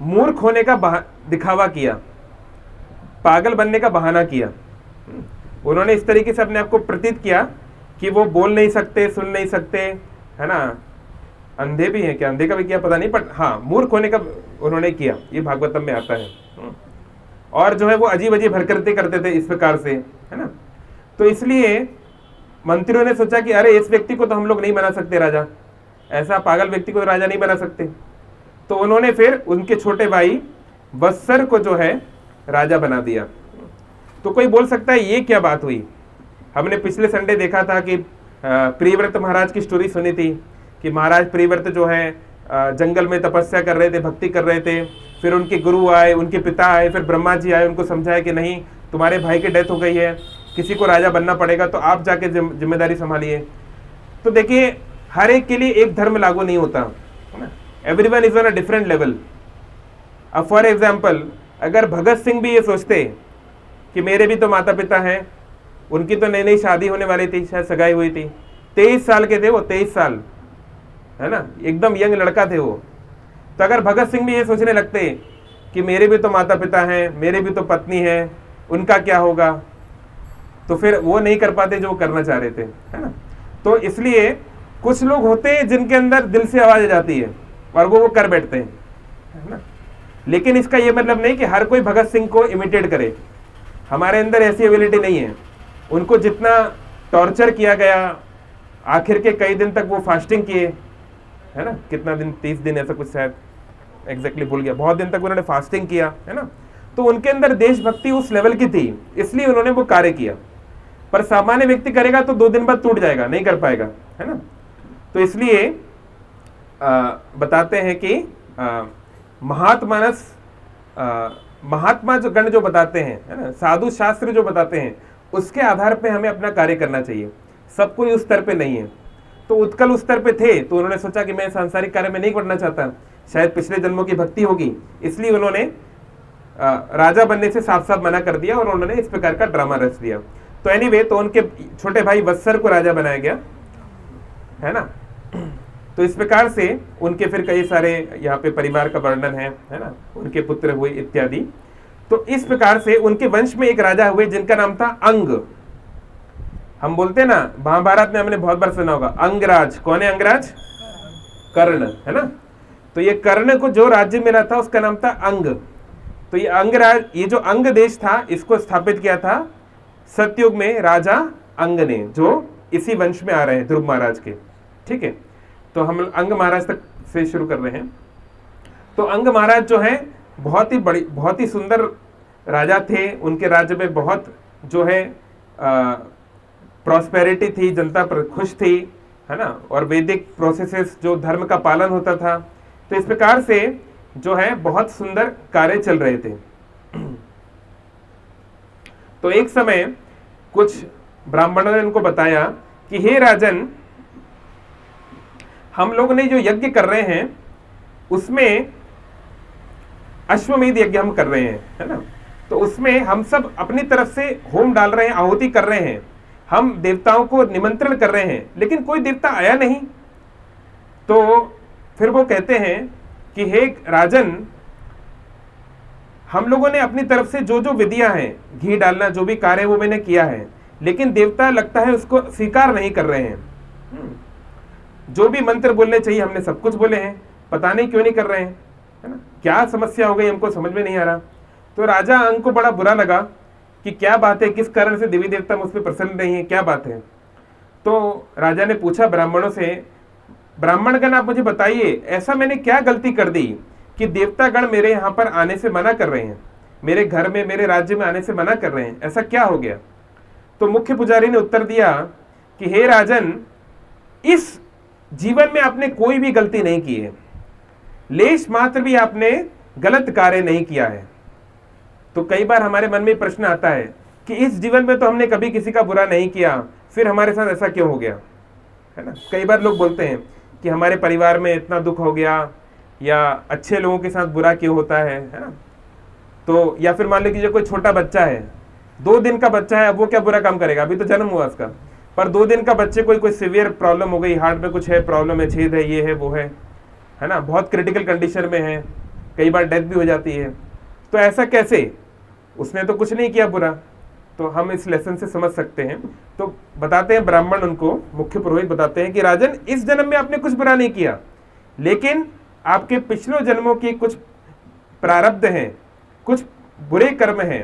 मूर्ख होने का दिखावा किया, पागल बनने का बहाना किया। उन्होंने इस तरीके से अपने आप को प्रतीत किया कि वो बोल नहीं सकते, सुन नहीं सकते, है ना, अंधे भी हैं क्या, अंधे का भी किया पता नहीं, पर हाँ मूर्ख होने का उन्होंने किया, ये भागवतम में आता है। और जो है वो अजीब अजीब हरकतें करते थे इस प्रकार से, है ना। तो इसलिए मंत्रियों ने सोचा कि अरे इस व्यक्ति को तो हम लोग नहीं बना सकते राजा, ऐसा पागल व्यक्ति को राजा नहीं बना सकते। तो उन्होंने फिर उनके छोटे भाई वत्सर को जो है राजा बना दिया। तो कोई बोल सकता है ये क्या बात हुई, हमने पिछले संडे देखा था कि प्रियव्रत महाराज की स्टोरी सुनी थी कि महाराज प्रियव्रत जो है जंगल में तपस्या कर रहे थे, भक्ति कर रहे थे, फिर उनके गुरु आए, उनके पिता आए, फिर ब्रह्मा जी आए, उनको समझाया कि नहीं तुम्हारे भाई की डेथ हो गई है, किसी को राजा बनना पड़ेगा, तो आप जाके जिम्मेदारी संभालिए। तो देखिए हर एक के लिए एक धर्म लागू नहीं होता, है ना, everyone is on a different level. अब फॉर एग्जाम्पल अगर भगत सिंह भी ये सोचते कि मेरे भी तो माता पिता हैं, उनकी तो नई नई शादी होने वाली थी, शायद सगाई हुई थी, 23 साल के थे वो, 23 साल, है ना, एकदम यंग लड़का थे वो। तो अगर भगत सिंह भी ये सोचने लगते कि मेरे भी तो माता पिता हैं, मेरे भी तो पत्नी है, उनका क्या होगा, तो फिर वो नहीं कर पाते जो वो करना चाह रहे थे, है ना। तो इसलिए कुछ लोग होते हैं जिनके अंदर दिल से आवाज आ जाती है और वो कर बैठते हैं, है ना। लेकिन इसका ये मतलब नहीं कि हर कोई भगत सिंह को इमिटेट करे, हमारे अंदर ऐसी एबिलिटी नहीं है। उनको जितना टॉर्चर किया गया, आखिर के कई दिन तक वो फास्टिंग किए, है ना, कितना दिन, 30 दिन ऐसा कुछ, शायद एग्जैक्टली भूल गया, बहुत दिन तक उन्होंने फास्टिंग किया, है ना। तो उनके अंदर देशभक्ति उस लेवल की थी, इसलिए उन्होंने वो कार्य किया। पर सामान्य व्यक्ति करेगा तो 2 दिन बाद टूट जाएगा, नहीं कर पाएगा, है ना। तो इसलिए बताते हैं कि महात्मा जो गण जो बताते हैं, है ना, साधु शास्त्र जो बताते हैं, उसके आधार पे हमें अपना कार्य करना चाहिए। सब कोई उस स्तर पे नहीं है। तो उत्कल उस स्तर पे थे, तो उन्होंने सोचा कि मैं सांसारिक कार्य में नहीं करना चाहता, शायद पिछले जन्मों की भक्ति होगी, इसलिए उन्होंने राजा बनने से साफ साफ मना कर दिया और उन्होंने इस प्रकार का ड्रामा रच दिया। तो एनीवे, तो उनके छोटे भाई वत्सर को राजा बनाया गया, है ना। तो इस प्रकार से उनके फिर कई सारे यहाँ पे परिवार का वर्णन है ना, उनके पुत्र हुए इत्यादि। तो इस प्रकार से उनके वंश में एक राजा हुए जिनका नाम था अंग। हम बोलते हैं ना, महाभारत में हमने बहुत बार सुना होगा अंगराज। कौन है अंगराज? कर्ण, है ना। तो ये कर्ण को जो राज्य मिला था उसका नाम था अंग। तो ये अंगराज, ये जो अंग देश था, इसको स्थापित किया था सतयुग में राजा अंग ने, जो इसी वंश में आ रहे हैं, ध्रुव महाराज के। ठीक है, तो हम अंग महाराज तक से शुरू कर रहे हैं। तो अंग महाराज जो है बहुत ही बड़ी, बहुत ही सुंदर राजा थे। उनके राज्य में बहुत जो है प्रॉस्पेरिटी थी, जनता पर खुश थी, है ना, और वैदिक प्रोसेसेस, जो धर्म का पालन होता था। तो इस प्रकार से जो है बहुत सुंदर कार्य चल रहे थे। तो एक समय कुछ ब्राह्मणों ने उनको बताया कि हे राजन, हम लोग ने जो यज्ञ कर रहे हैं उसमें अश्वमेध यज्ञ हम कर रहे हैं, है ना। तो उसमें हम सब अपनी तरफ से होम डाल रहे हैं, आहुति कर रहे हैं, हम देवताओं को निमंत्रण कर रहे हैं, लेकिन कोई देवता आया नहीं। तो फिर वो कहते हैं कि हे राजन, हम लोगों ने अपनी तरफ से जो जो विधियां हैं, घी डालना, जो भी कार्य वो मैंने किया है, लेकिन देवता लगता है उसको स्वीकार नहीं कर रहे हैं। जो भी मंत्र बोलने चाहिए हमने सब कुछ बोले हैं, पता नहीं क्यों नहीं कर रहे हैं, है ना। क्या समस्या हो गई हमको समझ में नहीं आ रहा। तो राजा अंग को बड़ा बुरा लगा कि क्या बात है, किस कारण से देवी देवता मुझ पर प्रसन्न नहीं है, क्या बात है। तो राजा ने पूछा ब्राह्मणों से, ब्राह्मणगण आप मुझे बताइए, ऐसा मैंने क्या गलती कर दी कि देवतागण मेरे यहाँ पर आने से मना कर रहे हैं, मेरे घर में, मेरे राज्य में आने से मना कर रहे हैं, ऐसा क्या हो गया। तो मुख्य पुजारी ने उत्तर दिया कि हे राजन, इस जीवन में आपने कोई भी गलती नहीं की है, लेश मात्र भी आपने गलत कार्य नहीं किया है। तो कई बार हमारे मन में प्रश्न आता है कि इस जीवन में तो हमने कभी किसी का बुरा नहीं किया, फिर हमारे साथ ऐसा क्यों हो गया, है ना। कई बार लोग बोलते हैं कि हमारे परिवार में इतना दुख हो गया, या अच्छे लोगों के साथ बुरा क्यों होता है ना। तो या फिर मान लीजिए कोई छोटा बच्चा है, 2 दिन का बच्चा है, अब वो क्या बुरा काम करेगा, अभी तो जन्म हुआ उसका, पर 2 दिन का बच्चे कोई सीवियर प्रॉब्लम हो गई, हार्ट में कुछ है, प्रॉब्लम है, छेद है, ये है वो है ना, बहुत क्रिटिकल कंडीशन में है, कई बार डेथ भी हो जाती है। तो ऐसा कैसे, उसने तो कुछ नहीं किया बुरा। तो हम इस लेसन से समझ सकते हैं। तो बताते हैं ब्राह्मण, उनको मुख्य पुरोहित बताते हैं कि राजन, इस जन्म में आपने कुछ बुरा नहीं किया, लेकिन आपके पिछले जन्मों की कुछ प्रारब्ध हैं, कुछ बुरे कर्म हैं,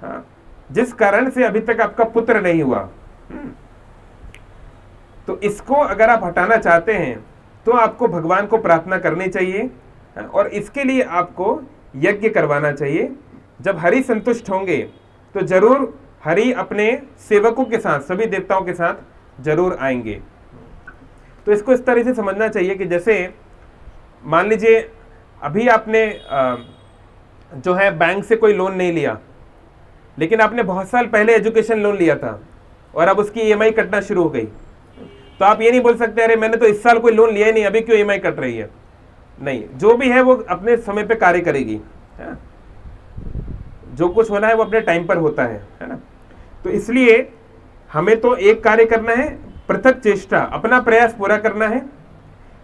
हाँ, जिस कारण से अभी तक आपका पुत्र नहीं हुआ। तो इसको अगर आप हटाना चाहते हैं तो आपको भगवान को प्रार्थना करनी चाहिए, और इसके लिए आपको यज्ञ करवाना चाहिए। जब हरि संतुष्ट होंगे तो जरूर हरि अपने सेवकों के साथ, सभी देवताओं के साथ जरूर आएंगे। तो इसको इस तरह से समझना चाहिए कि जैसे मान लीजिए अभी आपने जो है बैंक से कोई लोन नहीं लिया, लेकिन आपने बहुत साल पहले एजुकेशन लोन लिया था और अब उसकी ईएमआई कटना शुरू हो गई। तो आप ये नहीं बोल सकते अरे मैंने तो इस साल कोई लोन लिया ही नहीं, अभी क्यों ईएमआई कट रही है। नहीं, जो भी है वो अपने समय पे कार्य करेगी, है? जो कुछ होना है वो अपने टाइम पर होता है ना। तो इसलिए हमें तो एक कार्य करना है, पृथक चेष्टा, अपना प्रयास पूरा करना है।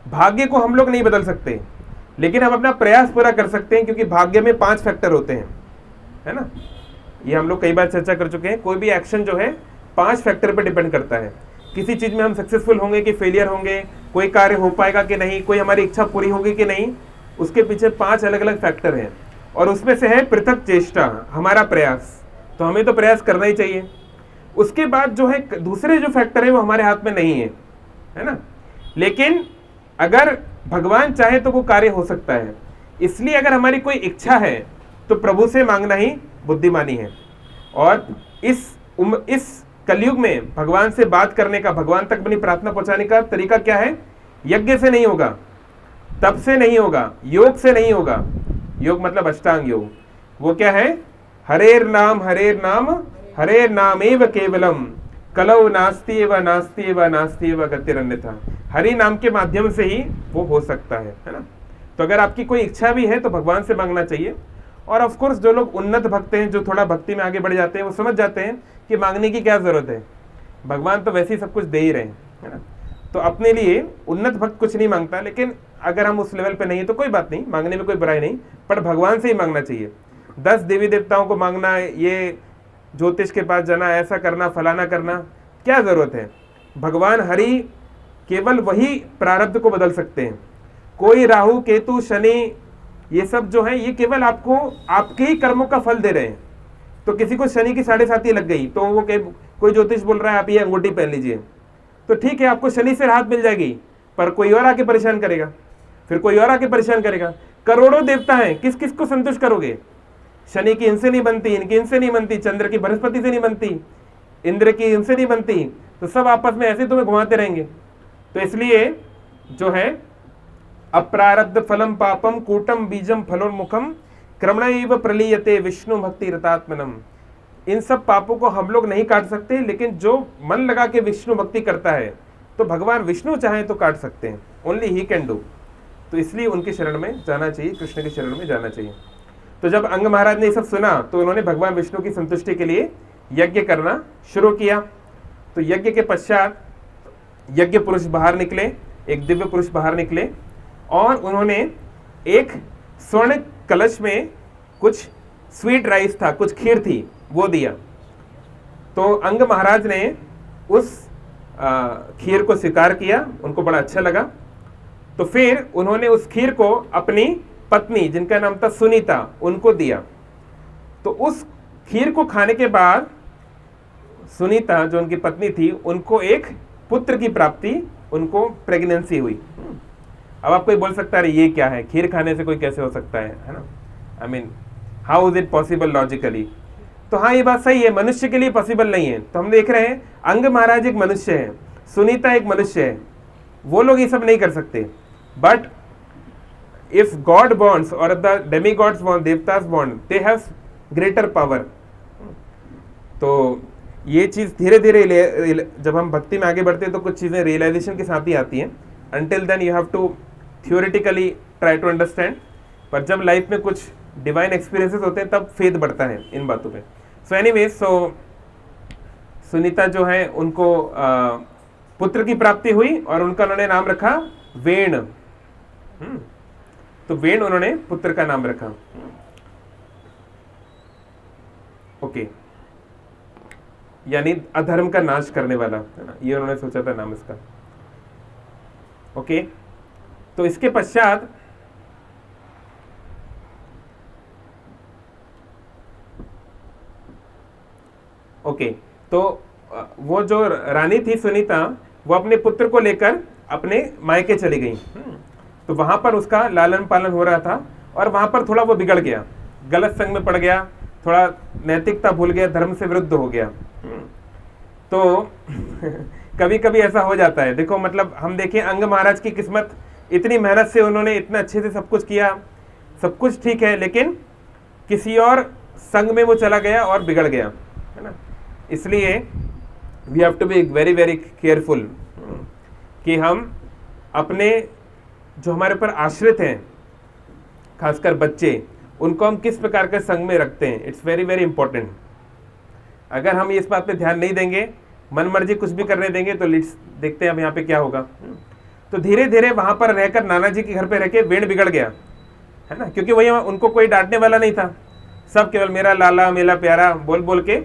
भाग्य को हम लोग नहीं बदल सकते, लेकिन हम अपना प्रयास पूरा कर सकते हैं, क्योंकि भाग्य में 5 फैक्टर होते हैं, है ना। ये हम लोग कई बार चर्चा कर चुके हैं। कोई भी एक्शन जो है 5 फैक्टर पर डिपेंड करता है। किसी चीज में हम सक्सेसफुल होंगे कि फेलियर होंगे, कोई कार्य हो पाएगा कि नहीं, कोई हमारी इच्छा पूरी होगी कि नहीं, उसके पीछे 5 अलग अलग फैक्टर हैं, और उसमें से है पृथक चेष्टा, हमारा प्रयास। तो हमें तो प्रयास करना ही चाहिए। उसके बाद जो है दूसरे जो फैक्टर है वो हमारे हाथ में नहीं है ना। लेकिन अगर भगवान चाहे तो वो कार्य हो सकता है। इसलिए अगर हमारी कोई इच्छा है तो प्रभु से मांगना ही बुद्धिमानी है। और इस कलयुग में भगवान से बात करने का, भगवान तक अपनी प्रार्थना पहुंचाने का तरीका क्या है? यज्ञ से नहीं होगा, तप से नहीं होगा, योग से नहीं होगा। योग मतलब अष्टांग योग। वो क्या है? हरेर नाम हरेर नामेव केवलम कलौ नास्ति एव नास्ति एव नास्ति एव गतिरन्यथा। हरि नाम के माध्यम से ही वो हो सकता है ना। तो अगर आपकी कोई इच्छा भी है तो भगवान से मांगना चाहिए। और ऑफ कोर्स जो लोग उन्नत भक्त हैं, जो थोड़ा भक्ति में आगे बढ़ जाते हैं, वो समझ जाते हैं कि मांगने की क्या जरूरत है, भगवान तो वैसे ही सब कुछ दे ही रहे हैं, है ना। तो अपने लिए उन्नत भक्त कुछ नहीं मांगता, लेकिन अगर हम उस लेवल पे नहीं है तो कोई बात नहीं, मांगने में कोई बुराई नहीं, पर भगवान से ही मांगना चाहिए। 10 देवी देवताओं को मांगना, ये ज्योतिष के पास जाना, ऐसा करना, फलाना करना, क्या जरूरत है? भगवान हरि केवल वही प्रारब्ध को बदल सकते हैं। कोई राहु केतु शनि ये सब जो है ये केवल आपको आपके ही कर्मों का फल दे रहे हैं। तो किसी को शनि की 7.5 लग गई तो वो कोई ज्योतिष बोल रहा है आप ये अंगूठी पहन लीजिए, तो ठीक है आपको शनि से राहत मिल जाएगी, पर कोई और आके परेशान करेगा, फिर कोई और आके परेशान करेगा। करोड़ों देवता हैं, किस किस को संतुष्ट करोगे? शनि की इनसे नहीं बनती, इनकी इनसे नहीं बनती, चंद्र की बृहस्पति से नहीं बनती, इंद्र की इनसे नहीं बनती, तो सब आपस में ऐसे तुम्हें घुमाते रहेंगे। तो इसलिए जो है अप्रारब्ध फलम पापम कूटम बीजम फलोन्मुखम क्रमणैव प्रलीयते विष्णु भक्ति रतात्मनम। इन सब पापों को हम लोग नहीं काट सकते, लेकिन जो मन लगा के विष्णु भक्ति करता है तो भगवान विष्णु चाहे तो काट सकते हैं, ओनली ही कैन डू। तो इसलिए उनके शरण में जाना चाहिए, कृष्ण के शरण में जाना चाहिए। तो जब अंग महाराज ने ये सब सुना तो उन्होंने भगवान विष्णु की संतुष्टि के लिए यज्ञ करना शुरू किया। तो यज्ञ के पश्चात यज्ञ पुरुष बाहर निकले, एक दिव्य पुरुष बाहर निकले, और उन्होंने एक स्वर्ण कलश में कुछ स्वीट राइस था, कुछ खीर थी, वो दिया। तो अंग महाराज ने उस खीर को स्वीकार किया, उनको बड़ा अच्छा लगा। तो फिर उन्होंने उस खीर को अपनी पत्नी जिनका नाम था सुनीता उनको दिया। तो उस खीर को खाने के बाद सुनीता जो उनकी पत्नी थी उनको एक पुत्र की प्राप्ति, उनको प्रेगनेंसी हुई। अब आप कोई बोल सकता है ये क्या है, खीर खाने से कोई कैसे हो सकता है ना? I mean how is it possible logically? तो हाँ ये बात सही है, मनुष्य के लिए पॉसिबल नहीं है। तो हम देख रहे हैं अंग महाराज एक मनुष्य है, सुनीता एक मनुष्य है, वो लोग ये सब नहीं कर सकते। बट इफ गॉड बॉन्ड्स और the Demi God's bond, देवतास bond, they have greater power. तो ये चीज धीरे धीरे जब हम भक्ति में आगे बढ़ते हैं तो कुछ चीजें रियलाइजेशन के साथ ही आती हैं। Until then you have to theoretically try to understand, पर जब लाइफ में कुछ डिवाइन एक्सपीरियंसेस होते हैं तब फेथ बढ़ता है इन बातों पे। सो एनीवेज, सो सुनीता जो है उनको पुत्र की प्राप्ति हुई और उनका उन्होंने नाम रखा वेण। तो वेण उन्होंने पुत्र का नाम रखा। ओके, यानी अधर्म का नाश करने वाला, है ना, ये उन्होंने सोचा था नाम इसका। ओके, तो इसके पश्चात ओके, तो वो जो रानी थी सुनीता, वो अपने पुत्र को लेकर अपने मायके चली गई। तो वहां पर उसका लालन पालन हो रहा था और वहां पर थोड़ा वो बिगड़ गया, गलत संग में पड़ गया, थोड़ा नैतिकता भूल गया, धर्म से विरुद्ध हो गया। तो कभी कभी ऐसा हो जाता है। देखो मतलब हम देखें अंग महाराज की किस्मत, इतनी मेहनत से उन्होंने इतना अच्छे से सब कुछ किया, सब कुछ ठीक है, लेकिन किसी और संग में वो चला गया और बिगड़ गया, है ना। इसलिए we have to be very very careful कि हम अपने जो हमारे ऊपर आश्रित हैं, खासकर बच्चे, उनको हम किस प्रकार के संग में रखते हैं। It's very very important. अगर हम इस बात पे ध्यान नहीं देंगे, मन मर्जी कुछ भी करने देंगे, तो देखते हैं अब यहाँ पे क्या होगा। तो धीरे धीरे वहां पर रहकर नाना जी के घर पे रह के वेण बिगड़ गया, है ना, क्योंकि वही उनको कोई डांटने वाला नहीं था। सब केवल मेरा लाला मेरा प्यारा बोल बोल के,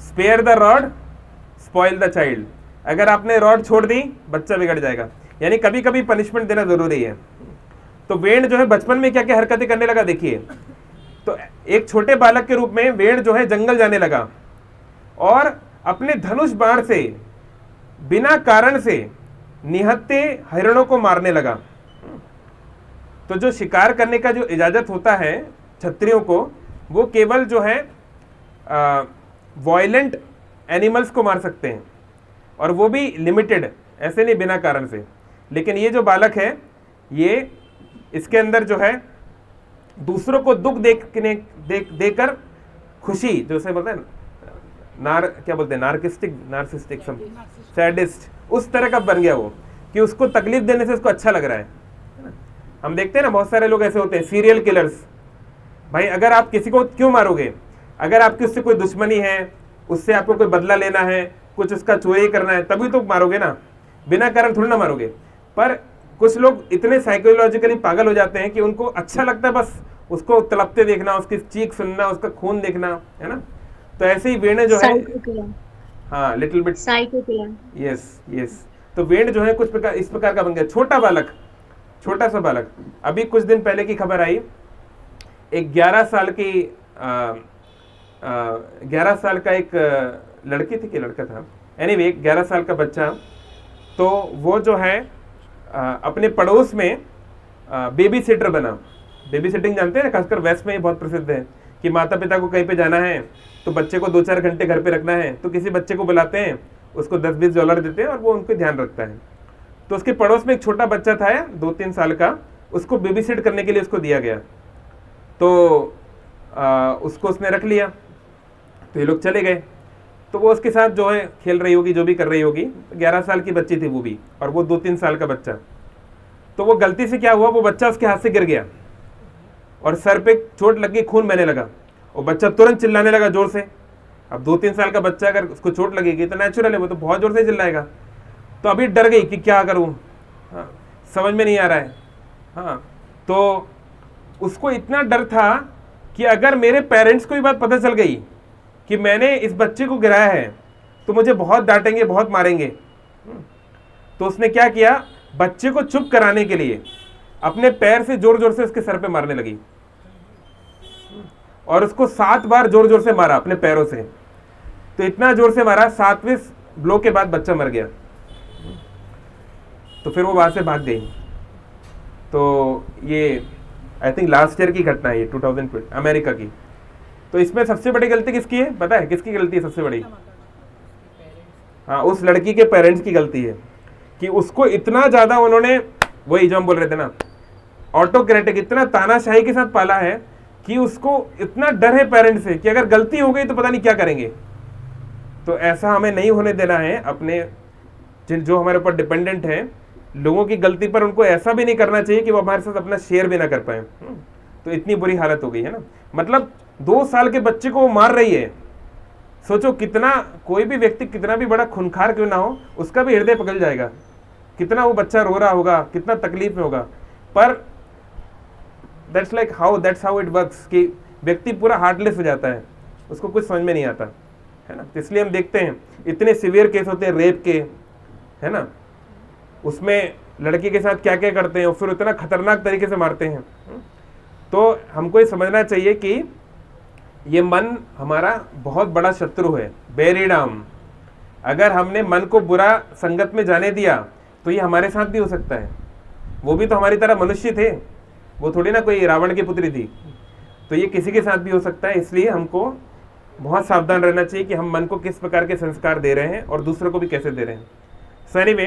spare the rod spoil the child. अगर आपने रॉड छोड़ दी बच्चा बिगड़ जाएगा, यानी कभी कभी पनिशमेंट देना जरूरी है। तो वेण जो है बचपन में क्या क्या हरकतें करने लगा देखिए। तो एक छोटे बालक के रूप में वेण जो है जंगल जाने लगा और अपने धनुष बाण से बिना कारण से निहत्थे हिरणों को मारने लगा। तो जो शिकार करने का जो इजाजत होता है क्षत्रियों को, वो केवल जो है वॉयलेंट एनिमल्स को मार सकते हैं, और वो भी लिमिटेड, ऐसे नहीं बिना कारण से। लेकिन ये जो बालक है, ये इसके अंदर जो है दूसरों को दुख देकर खुशी, जो से बोलते हैं क्या बोलते हैं, नार्सिस्टिक सैडिस्ट, उस तरह का बन गया वो, कि उसको तकलीफ देने से उसको अच्छा लग रहा है ना। हम देखते हैं ना बहुत सारे लोग ऐसे होते हैं, सीरियल किलर्स। भाई अगर आप किसी को क्यों मारोगे? अगर आपकी उससे कोई दुश्मनी है, उससे आपको कोई बदला लेना है, कुछ उसका चोरी करना है, तभी तो मारोगे ना, बिना कारण थोड़ी ना मारोगे। पर कुछ लोग इतने साइकोलॉजिकली पागल हो जाते हैं कि उनको अच्छा लगता है बस उसको तड़पते देखना, उसकी चीख सुनना, उसका खून देखना, है ना। तो ऐसे ही वेण जो है, हाँ लिटिल बिट,
साइकोकुलर।
Yes yes. तो वेंड जो है कुछ प्रकार इस प्रकार का बन गया, छोटा बालक, छोटा सा बालक। अभी कुछ दिन पहले की खबर आई, एक 11 साल की 11 साल का एक लड़की थी कि लड़का था, एनीवे 11 साल का बच्चा, तो वो जो है अपने पड़ोस में बेबी सिटर बना। बेबी सिटिंग जानते हैं ना, खासकर वेस्ट में ये बहुत प्रसिद्ध है कि माता पिता को कहीं पे जाना है तो बच्चे को 2-4 घंटे घर पे रखना है, तो किसी बच्चे को बुलाते हैं, उसको 10-20 डॉलर देते हैं और वो उनको ध्यान रखता है। तो उसके पड़ोस में एक छोटा बच्चा था 2-3 साल का, उसको बेबी सिट करने के लिए उसको दिया गया। तो उसको उसने रख लिया, तो ये लोग चले गए। तो वो उसके साथ जो है खेल रही होगी, जो भी कर रही होगी। 11 साल की बच्ची थी वो भी, और वो 2-3 साल का बच्चा। तो वो गलती से क्या हुआ, वो बच्चा उसके हाथ से गिर गया और सर पे चोट लग गई, खून बहने लगा। और बच्चा तुरंत चिल्लाने लगा जोर से। अब 2-3 साल का बच्चा अगर उसको चोट लगेगी तो नेचुरल है, वो तो बहुत जोर से चिल्लाएगा। तो अभी डर गई कि क्या करूं, हाँ, समझ में नहीं आ रहा है। हाँ, तो उसको इतना डर था कि अगर मेरे पेरेंट्स को ये बात पता चल गई कि मैंने इस बच्चे को गिराया है तो मुझे बहुत डांटेंगे, बहुत मारेंगे। तो उसने क्या किया, बच्चे को चुप कराने के लिए अपने पैर से जोर जोर से उसके सर पे मारने लगी और उसको 7 बार जोर जोर से मारा अपने पैरों से। तो इतना जोर से मारा, 7वें ब्लो के बाद बच्चा मर गया। तो फिर वो वहां से भाग गई। तो ये आई थिंक लास्ट ईयर की घटना है, ये 2020 अमेरिका की। तो इसमें सबसे बड़ी गलती किसकी है पता है, किसकी गलती है सबसे बड़ी? हाँ, उस लड़की के पेरेंट्स की गलती है कि उसको इतना ज्यादा उन्होंने, वही जो हम बोल रहे थे ना, ऑटोक्रेटिक, इतना तानाशाही के साथ पाला है कि उसको इतना डर है पेरेंट्स से कि अगर गलती हो गई तो पता नहीं क्या करेंगे। तो ऐसा हमें नहीं होने देना है। अपने जो हमारे ऊपर डिपेंडेंट हैं लोगों की गलती पर उनको ऐसा भी नहीं करना चाहिए कि वो हमारे साथ अपना शेयर भी ना कर पाए। तो इतनी बुरी हालत हो गई है ना, मतलब 2 साल के बच्चे को वो मार रही है। सोचो कितना, कोई भी व्यक्ति कितना भी बड़ा खूंखार क्यों ना हो, उसका भी हृदय पिघल जाएगा, कितना वो बच्चा रो रहा होगा, कितना तकलीफ में होगा। पर दैट्स हाउ इट वर्क्स कि व्यक्ति पूरा हार्टलेस हो जाता है, उसको कुछ समझ में नहीं आता है ना। इसलिए हम देखते हैं इतने सीवियर केस होते हैं रेप के, है ना, उसमें लड़की के साथ क्या क्या करते हैं और फिर उतना खतरनाक तरीके से मारते हैं। तो हमको ये समझना चाहिए कि ये मन हमारा बहुत बड़ा शत्रु है, बेरिडाम। अगर हमने मन को बुरा संगत में जाने दिया तो ये हमारे साथ भी हो सकता है। वो भी तो हमारी तरह मनुष्य थे, वो थोड़ी ना कोई रावण की पुत्री थी। तो ये किसी के साथ भी हो सकता है। इसलिए हमको बहुत सावधान रहना चाहिए कि हम मन को किस प्रकार के संस्कार दे रहे हैं और दूसरों को भी कैसे दे रहे हैं। सो एनीवे,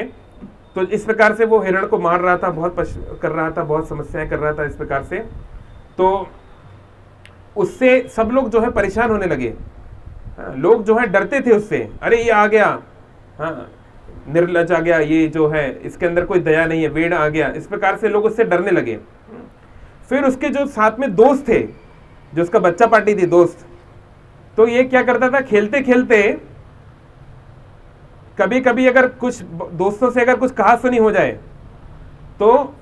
तो इस प्रकार से वो हिरण को मार रहा था, बहुत कर रहा था, बहुत समस्याएं कर रहा था इस प्रकार से। तो उससे सब लोग जो है परेशान होने लगे। लोग जो है डरते थे उससे, अरे ये आ गया, हाँ निर्लज आ गया, ये जो है इसके अंदर कोई दया नहीं है, वेड़ आ गया, इस प्रकार से लोग उससे डरने लगे। फिर उसके जो साथ में दोस्त थे, जो उसका बच्चा पार्टी थी दोस्त, तो ये क्या करता था, खेलते खेलते कभी कभी अगर कुछ दोस्तों से अगर कुछ कहा सुनी हो जाए तो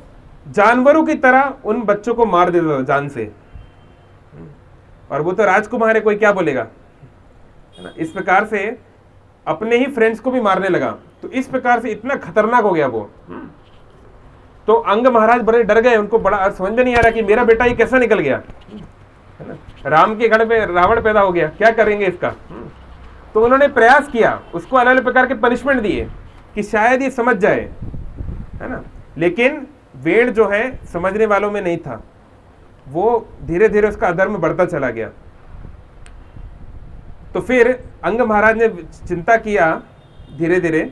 जानवरों की तरह उन बच्चों को मार देता था जान से। और वो तो राजकुमार है, कोई क्या बोलेगा, है ना। इस प्रकार से अपने ही फ्रेंड्स को भी मारने लगा। तो इस प्रकार से इतना खतरनाक हो गया वो। तो अंग महाराज बड़े डर गए, उनको बड़ा समझ में नहीं आ रहा कि मेरा बेटा ये कैसा निकल गया, है ना। राम के घर पे रावण पैदा हो गया, क्या करेंगे इसका। तो उन्होंने प्रयास किया, उसको अलग अलग प्रकार के पनिशमेंट दिए कि शायद ये समझ जाए, है ना। लेकिन वेड़ जो है समझने वालों में नहीं था, वो धीरे धीरे उसका अधर्म बढ़ता चला गया। तो फिर अंग महाराज ने चिंता किया धीरे धीरे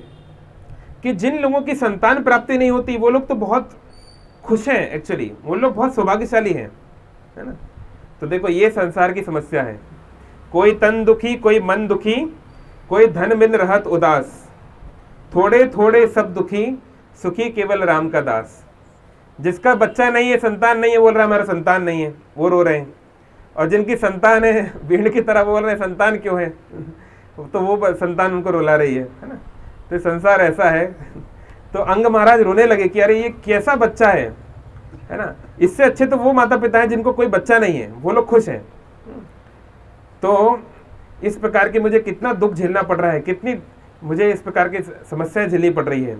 कि जिन लोगों की संतान प्राप्ति नहीं होती वो लोग तो बहुत खुश हैं, एक्चुअली वो लोग बहुत सौभाग्यशाली हैं, है ना। तो देखो ये संसार की समस्या है, कोई तन दुखी, कोई मन दुखी, कोई धन बिन रहत उदास, थोड़े थोड़े सब दुखी, सुखी केवल राम का दास। जिसका बच्चा नहीं है, संतान नहीं है, बोल रहा है हमारा संतान नहीं है, वो रो रहे हैं। और जिनकी संतान है भीड़ की तरह बोल रहे हैं संतान क्यों है, तो वो संतान उनको रुला रही है ना। तो संसार ऐसा है। तो अंग महाराज रोने लगे कि अरे ये कैसा बच्चा है ना। इससे अच्छे तो वो माता पिता हैं जिनको कोई बच्चा नहीं है, वो लोग खुश हैं। तो इस प्रकार की मुझे कितना दुख झेलना पड़ रहा है, कितनी मुझे इस प्रकार की समस्याएं झेलनी पड़ रही है।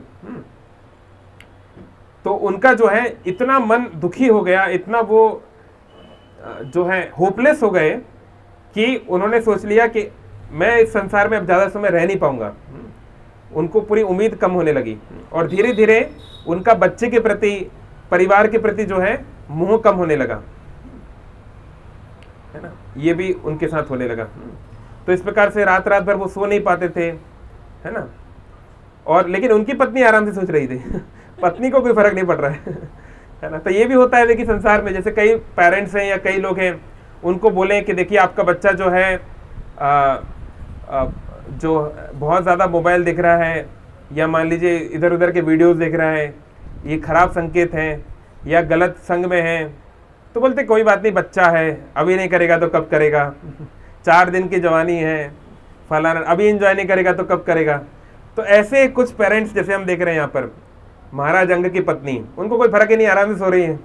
तो उनका जो है इतना मन दुखी हो गया, इतना वो जो है होपलेस हो गए कि उन्होंने सोच लिया कि मैं इस संसार में अब ज़्यादा समय रह नहीं पाऊंगा। उनको पूरी उम्मीद कम होने लगी और धीरे धीरे उनका बच्चे के प्रति, परिवार के प्रति जो है मोह कम होने लगा, है ना। ये भी उनके साथ होने लगा। तो इस प्रकार से रात रात भर वो सो नहीं पाते थे, है ना। और लेकिन उनकी पत्नी आराम से सोच रही थी पत्नी को कोई फर्क नहीं पड़ रहा है ना। तो ये भी होता है देखिए संसार में, जैसे कई पेरेंट्स हैं या कई लोग हैं, उनको बोलें कि देखिए आपका बच्चा जो है जो बहुत ज़्यादा मोबाइल देख रहा है या मान लीजिए इधर उधर के वीडियोस देख रहा है, ये खराब संकेत हैं या गलत संग में है, तो बोलते कोई बात नहीं, बच्चा है, अभी नहीं करेगा तो कब करेगा 4 दिन की जवानी है, फलाना, अभी एंजॉय नहीं करेगा तो कब करेगा। तो ऐसे कुछ पेरेंट्स जैसे हम देख रहे हैं यहाँ पर, महाराज अंग की पत्नी, उनको कोई फर्क ही नहीं, आराम से सो रही है।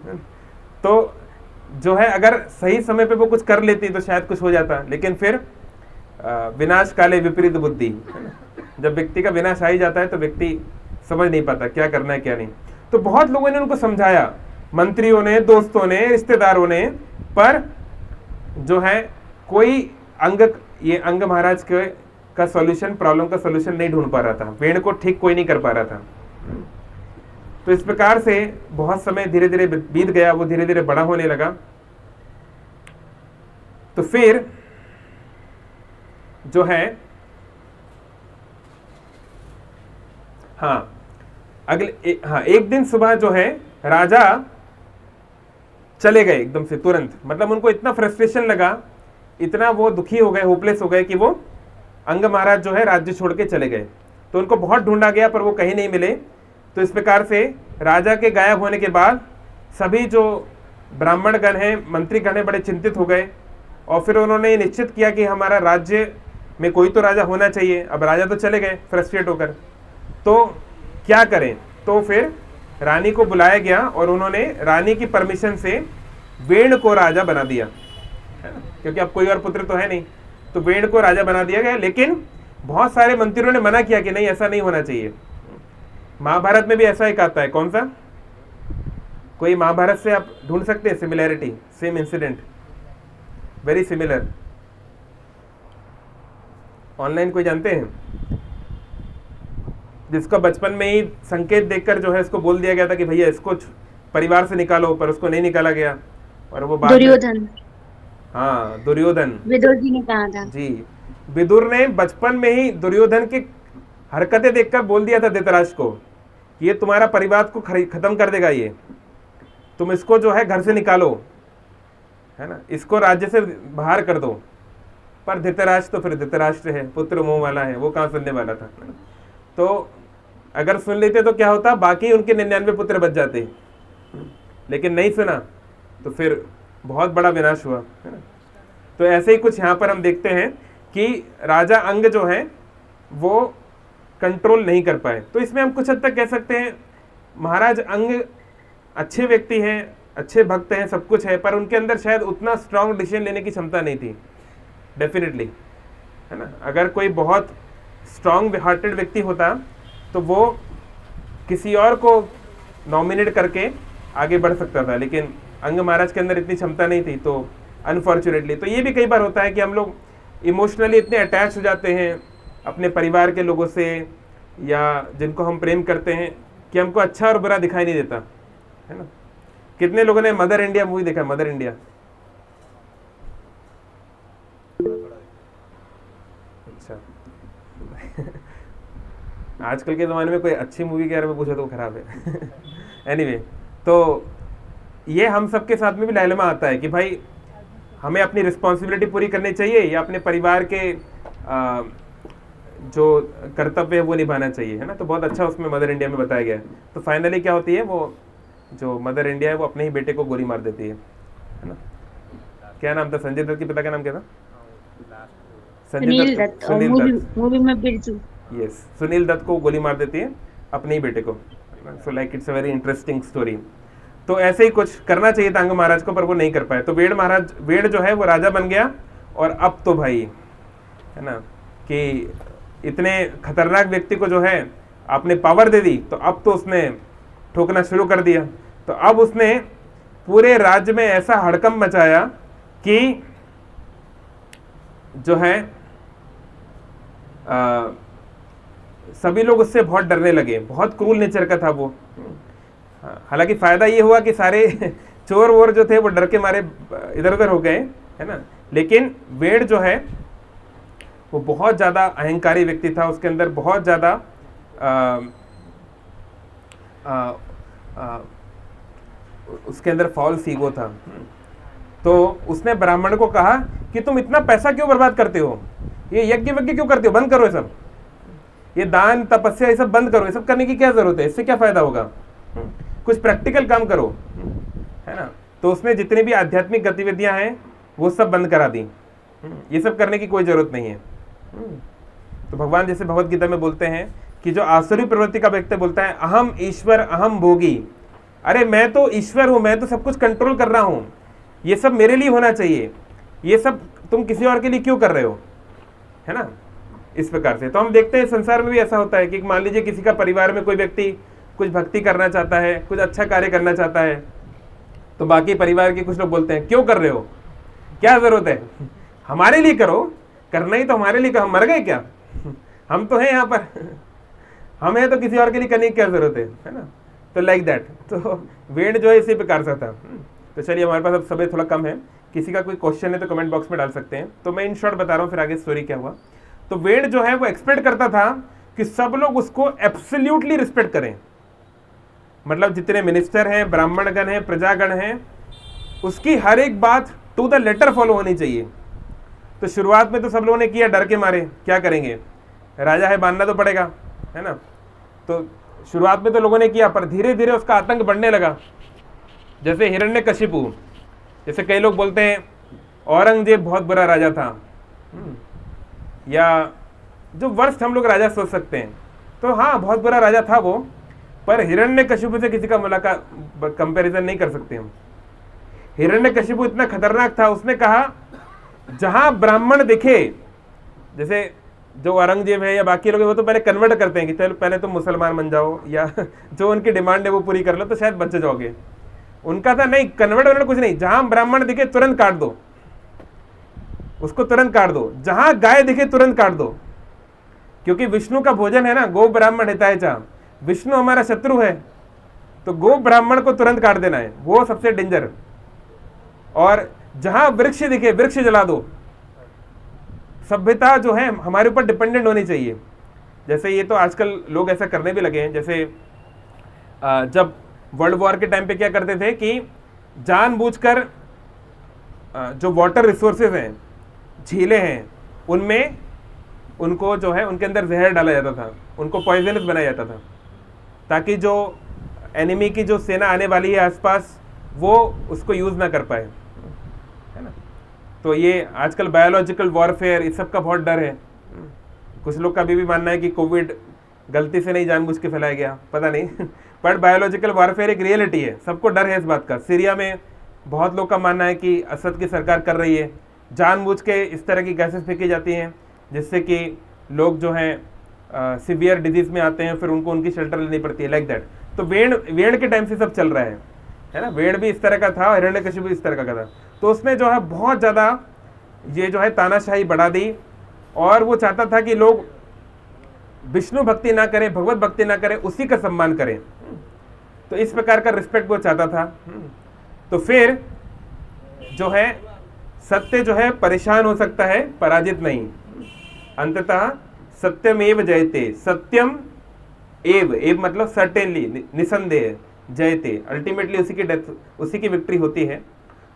तो जो है अगर सही समय पे वो कुछ कर लेती तो शायद कुछ हो जाता, लेकिन फिर विनाश काले विपरीत बुद्धि, है ना। जब व्यक्ति का विनाश आ ही जाता है तो व्यक्ति समझ नहीं पाता क्या करना है क्या नहीं। तो बहुत लोगों ने उनको समझाया, मंत्रियों ने, दोस्तों ने, रिश्तेदारों ने, पर जो है कोई ये अंग महाराज के का सॉल्यूशन, प्रॉब्लम का सॉल्यूशन नहीं ढूंढ पा रहा था, वेण को ठीक कोई नहीं कर पा रहा था। तो इस प्रकार से बहुत समय धीरे धीरे बीत गया, वो धीरे धीरे बड़ा होने लगा। तो फिर जो है एक दिन सुबह जो है राजा चले गए एकदम से, तुरंत, मतलब उनको इतना फ्रस्ट्रेशन लगा, इतना वो दुखी हो गए, होपलेस हो गए कि वो अंग महाराज जो है राज्य छोड़ के चले गए। तो उनको बहुत ढूंढा गया पर वो कहीं नहीं मिले। तो इस प्रकार से राजा के गायब होने के बाद सभी जो ब्राह्मण गण हैं, मंत्री गण हैं, बड़े चिंतित हो गए और फिर उन्होंने निश्चित किया कि हमारा राज्य में कोई तो राजा होना चाहिए। अब राजा तो चले गए फ्रस्ट्रेट होकर, तो क्या करें। तो फिर रानी को बुलाया गया और उन्होंने रानी की परमिशन से वेण को राजा बना दिया, है ना, क्योंकि अब कोई और पुत्र तो है नहीं, तो वेण को राजा बना दिया गया। लेकिन बहुत सारे मंत्रियों ने मना किया कि नहीं, ऐसा नहीं होना चाहिए। महाभारत में भी ऐसा एक आता है, कौन सा, कोई महाभारत से आप ढूंढ सकते हैं similarity, same incident, very similar, online कोई जानते हैं, जिसको बचपन में ही संकेत देखकर जो है इसको बोल दिया गया था कि भैया इसको परिवार से निकालो, पर उसको नहीं निकाला गया और वो बाद
दुर्योधन।
हाँ, दुर्योधन,
विदुर जी ने कहा था
जी, विदुर ने बचपन में ही दुर्योधन की हरकतें देखकर बोल दिया था धृतराष्ट्र को, ये तुम्हारा परिवार को खत्म कर देगा, ये तुम इसको जो है घर से निकालो, है ना, इसको राज्य से बाहर कर दो। पर धृतराष्ट्र तो फिर धृतराष्ट्र है, पुत्र मोह वाला है, वो कहाँ सुनने वाला था। तो अगर सुन लेते तो क्या होता, बाकी उनके 99 पुत्र बच जाते, लेकिन नहीं सुना तो फिर बहुत बड़ा विनाश हुआ, है ना। तो ऐसे ही कुछ यहाँ पर हम देखते हैं कि राजा अंग जो है वो कंट्रोल नहीं कर पाए। तो इसमें हम कुछ हद तक कह सकते हैं महाराज अंग अच्छे व्यक्ति हैं, अच्छे भक्त हैं, सब कुछ है, पर उनके अंदर शायद उतना स्ट्रांग डिसीजन लेने की क्षमता नहीं थी, डेफिनेटली, है ना। अगर कोई बहुत स्ट्रांग हार्टेड व्यक्ति होता तो वो किसी और को नॉमिनेट करके आगे बढ़ सकता था, लेकिन अंग महाराज के अंदर इतनी क्षमता नहीं थी। तो अनफॉर्चुनेटली, तो ये भी कई बार होता है कि हम लोग इमोशनली इतने अटैच हो जाते हैं अपने परिवार के लोगों से या जिनको हम प्रेम करते हैं कि हमको अच्छा और बुरा दिखाई नहीं देता, है ना। कितने लोगों ने मदर इंडिया मूवी देखा, मदर इंडिया, अच्छा आजकल के ज़माने में कोई अच्छी मूवी के बारे में पूछे तो खराब है एनीवे, तो ये हम सबके साथ में भी डायलेमा आता है कि भाई हमें अपनी रिस्पॉन्सिबिलिटी पूरी करनी चाहिए या अपने परिवार के जो कर्तव्य है वो निभाना चाहिए, है ना। तो बहुत अच्छा उसमें मदर इंडिया में बताया गया है। तो फाइनली क्या होती है, वो जो मदर इंडिया है वो अपने ही बेटे को गोली मार देती है ना। क्या नाम था संजय दत्त के पिता का नाम क्या था?
सुनील दत्त,
सुनील
मूवी में बिरजू।
यस, सुनील दत्त को गोली मार देती है अपने ही बेटे को। So like it's a very interesting story. तो ऐसे ही कुछ करना चाहिए था अंग महाराज को, पर वो नहीं कर पाए। तो वेण जो है वो राजा बन गया और अब तो भाई है ना, कि इतने खतरनाक व्यक्ति को जो है आपने पावर दे दी, तो अब तो उसने ठोकना शुरू कर दिया। तो अब उसने पूरे राज्य में ऐसा हड़कंप मचाया कि जो है सभी लोग उससे बहुत डरने लगे। बहुत क्रूर नेचर का था वो। हालांकि फायदा ये हुआ कि सारे चोर वोर जो थे वो डर के मारे इधर उधर हो गए, है ना। लेकिन वेड जो है वो बहुत ज़्यादा अहंकारी व्यक्ति था। उसके अंदर बहुत ज़्यादा उसके अंदर फॉल्स ईगो था। तो उसने ब्राह्मण को कहा कि तुम इतना पैसा क्यों बर्बाद करते हो, ये यज्ञ वज्ञ क्यों करते हो, बंद करो ये सब, ये दान तपस्या ये सब बंद करो, ये सब करने की क्या जरूरत है, इससे क्या फायदा होगा, कुछ प्रैक्टिकल काम करो, है ना। तो उसने जितनी भी आध्यात्मिक गतिविधियां हैं वो सब बंद करा दी। ये सब करने की कोई जरूरत नहीं है। तो भगवान जैसे भगवत गीता में बोलते हैं कि जो आसुरी प्रवृत्ति का व्यक्ति बोलता है अहम ईश्वर अहम भोगी, अरे मैं तो ईश्वर हूं, मैं तो सब कुछ कंट्रोल कर रहा हूं, ये सब मेरे लिए होना चाहिए, ये सब तुम किसी और के लिए क्यों कर रहे हो, है ना। इस प्रकार से तो हम देखते हैं संसार में भी ऐसा होता है कि मान लीजिए किसी का परिवार में कोई व्यक्ति कुछ भक्ति करना चाहता है, कुछ अच्छा कार्य करना चाहता है, तो बाकी परिवार के कुछ लोग बोलते हैं क्यों कर रहे हो, क्या जरूरत है, हमारे लिए करो, करना ही तो हमारे लिए, हम मर गए क्या, हम तो हैं यहाँ पर, हमें तो किसी और के लिए करने की क्या जरूरत है ना। तो लाइक दैट। तो वेड जो है इसी प्रकार से था। तो चलिए हमारे पास अब समय थोड़ा कम है, किसी का कोई क्वेश्चन है तो कमेंट बॉक्स में डाल सकते हैं। तो मैं इन शॉर्ट बता रहा हूँ, फिर आगे स्टोरी क्या हुआ। तो वेड जो है वो एक्सपेक्ट करता था कि सब लोग उसको एब्सोल्युटली रिस्पेक्ट करें, मतलब जितने मिनिस्टर हैं, ब्राह्मणगण हैं, प्रजागण हैं, उसकी हर एक बात टू द लेटर फॉलो होनी चाहिए। तो शुरुआत में तो सब लोगों ने किया डर के मारे, क्या करेंगे, राजा है मानना तो पड़ेगा, है ना। तो शुरुआत में तो लोगों ने किया, पर धीरे धीरे उसका आतंक बढ़ने लगा। जैसे हिरण्यकशिपु, जैसे कई लोग बोलते हैं औरंगजेब बहुत बुरा राजा था, या जो वर्स्ट हम लोग राजा सोच सकते हैं, तो हाँ बहुत बुरा राजा था वो, पर हिरण्यकशिपु से किसी का मुलाकात कंपैरिजन नहीं कर सकते हम। हिरण्यकशिपु इतना खतरनाक था, उसने कहा जहां ब्राह्मण दिखे, जैसे जो औरंगजेब है या बाकी लोग हैं वो तो पहले कन्वर्ट करते हैं कि चलो पहले तुम मुसलमान बन जाओ, या जो उनकी डिमांड है वो पूरी कर लो तो शायद बच जाओगे। उनका था नहीं, कन्वर्ट वन्वर्ट कुछ नहीं, जहां ब्राह्मण दिखे तुरंत काट दो उसको, तुरंत काट दो, जहां गाय दिखे तुरंत काट दो, क्योंकि विष्णु का भोजन है ना, गो ब्राह्मण हिताय च, विष्णु हमारा शत्रु है, तो गो ब्राह्मण को तुरंत काट देना है, वो सबसे डेंजर। और जहां वृक्ष दिखे वृक्ष जला दो। सभ्यता जो है हमारे ऊपर डिपेंडेंट होनी चाहिए। जैसे ये तो आजकल लोग ऐसा करने भी लगे हैं, जैसे जब वर्ल्ड वॉर के टाइम पे क्या करते थे कि जानबूझकर जो वाटर रिसोर्सेज हैं, झीलें हैं, उनमें उनको जो है उनके अंदर जहर डाला जाता था, उनको पॉइजनस बनाया जाता था, ताकि जो एनिमी की जो सेना आने वाली है आसपास वो उसको यूज़ ना कर पाए, है ना। तो ये आजकल बायोलॉजिकल वॉरफेयर इस सब का बहुत डर है। कुछ लोग का भी मानना है कि कोविड गलती से नहीं जानबूझ के फैलाया गया, पता नहीं बट बायोलॉजिकल वॉरफेयर एक रियलिटी है, सबको डर है इस बात का। सीरिया में बहुत लोग का मानना है कि असद की सरकार कर रही है, जानबूझ के इस तरह की गैसेस फेंकी जाती हैं जिससे कि लोग जो हैं सीवियर डिजीज में आते हैं, फिर उनको उनकी शेल्टर लेनी पड़ती है, लाइक दैट। तो वेड़ के टाइम से सब चल रहा है ना। वेड़ भी इस तरह का था, हिरण्यकशिपु भी इस तरह का था। तो उसने जो है बहुत ज़्यादा ये जो है तानाशाही बढ़ा दी, और वो चाहता था कि लोग विष्णु भक्ति ना करें, भगवत भक्ति ना करें, उसी का सम्मान करें। तो इस प्रकार का रिस्पेक्ट वो चाहता था। तो फिर जो है सत्य जो है परेशान हो सकता है, पराजित नहीं। अंततः सत्यमेव जयते, सत्यम एव मतलब सर्टेनली, निसंदेह, जयते, अल्टीमेटली उसी की डेथ, उसी की विक्ट्री होती है।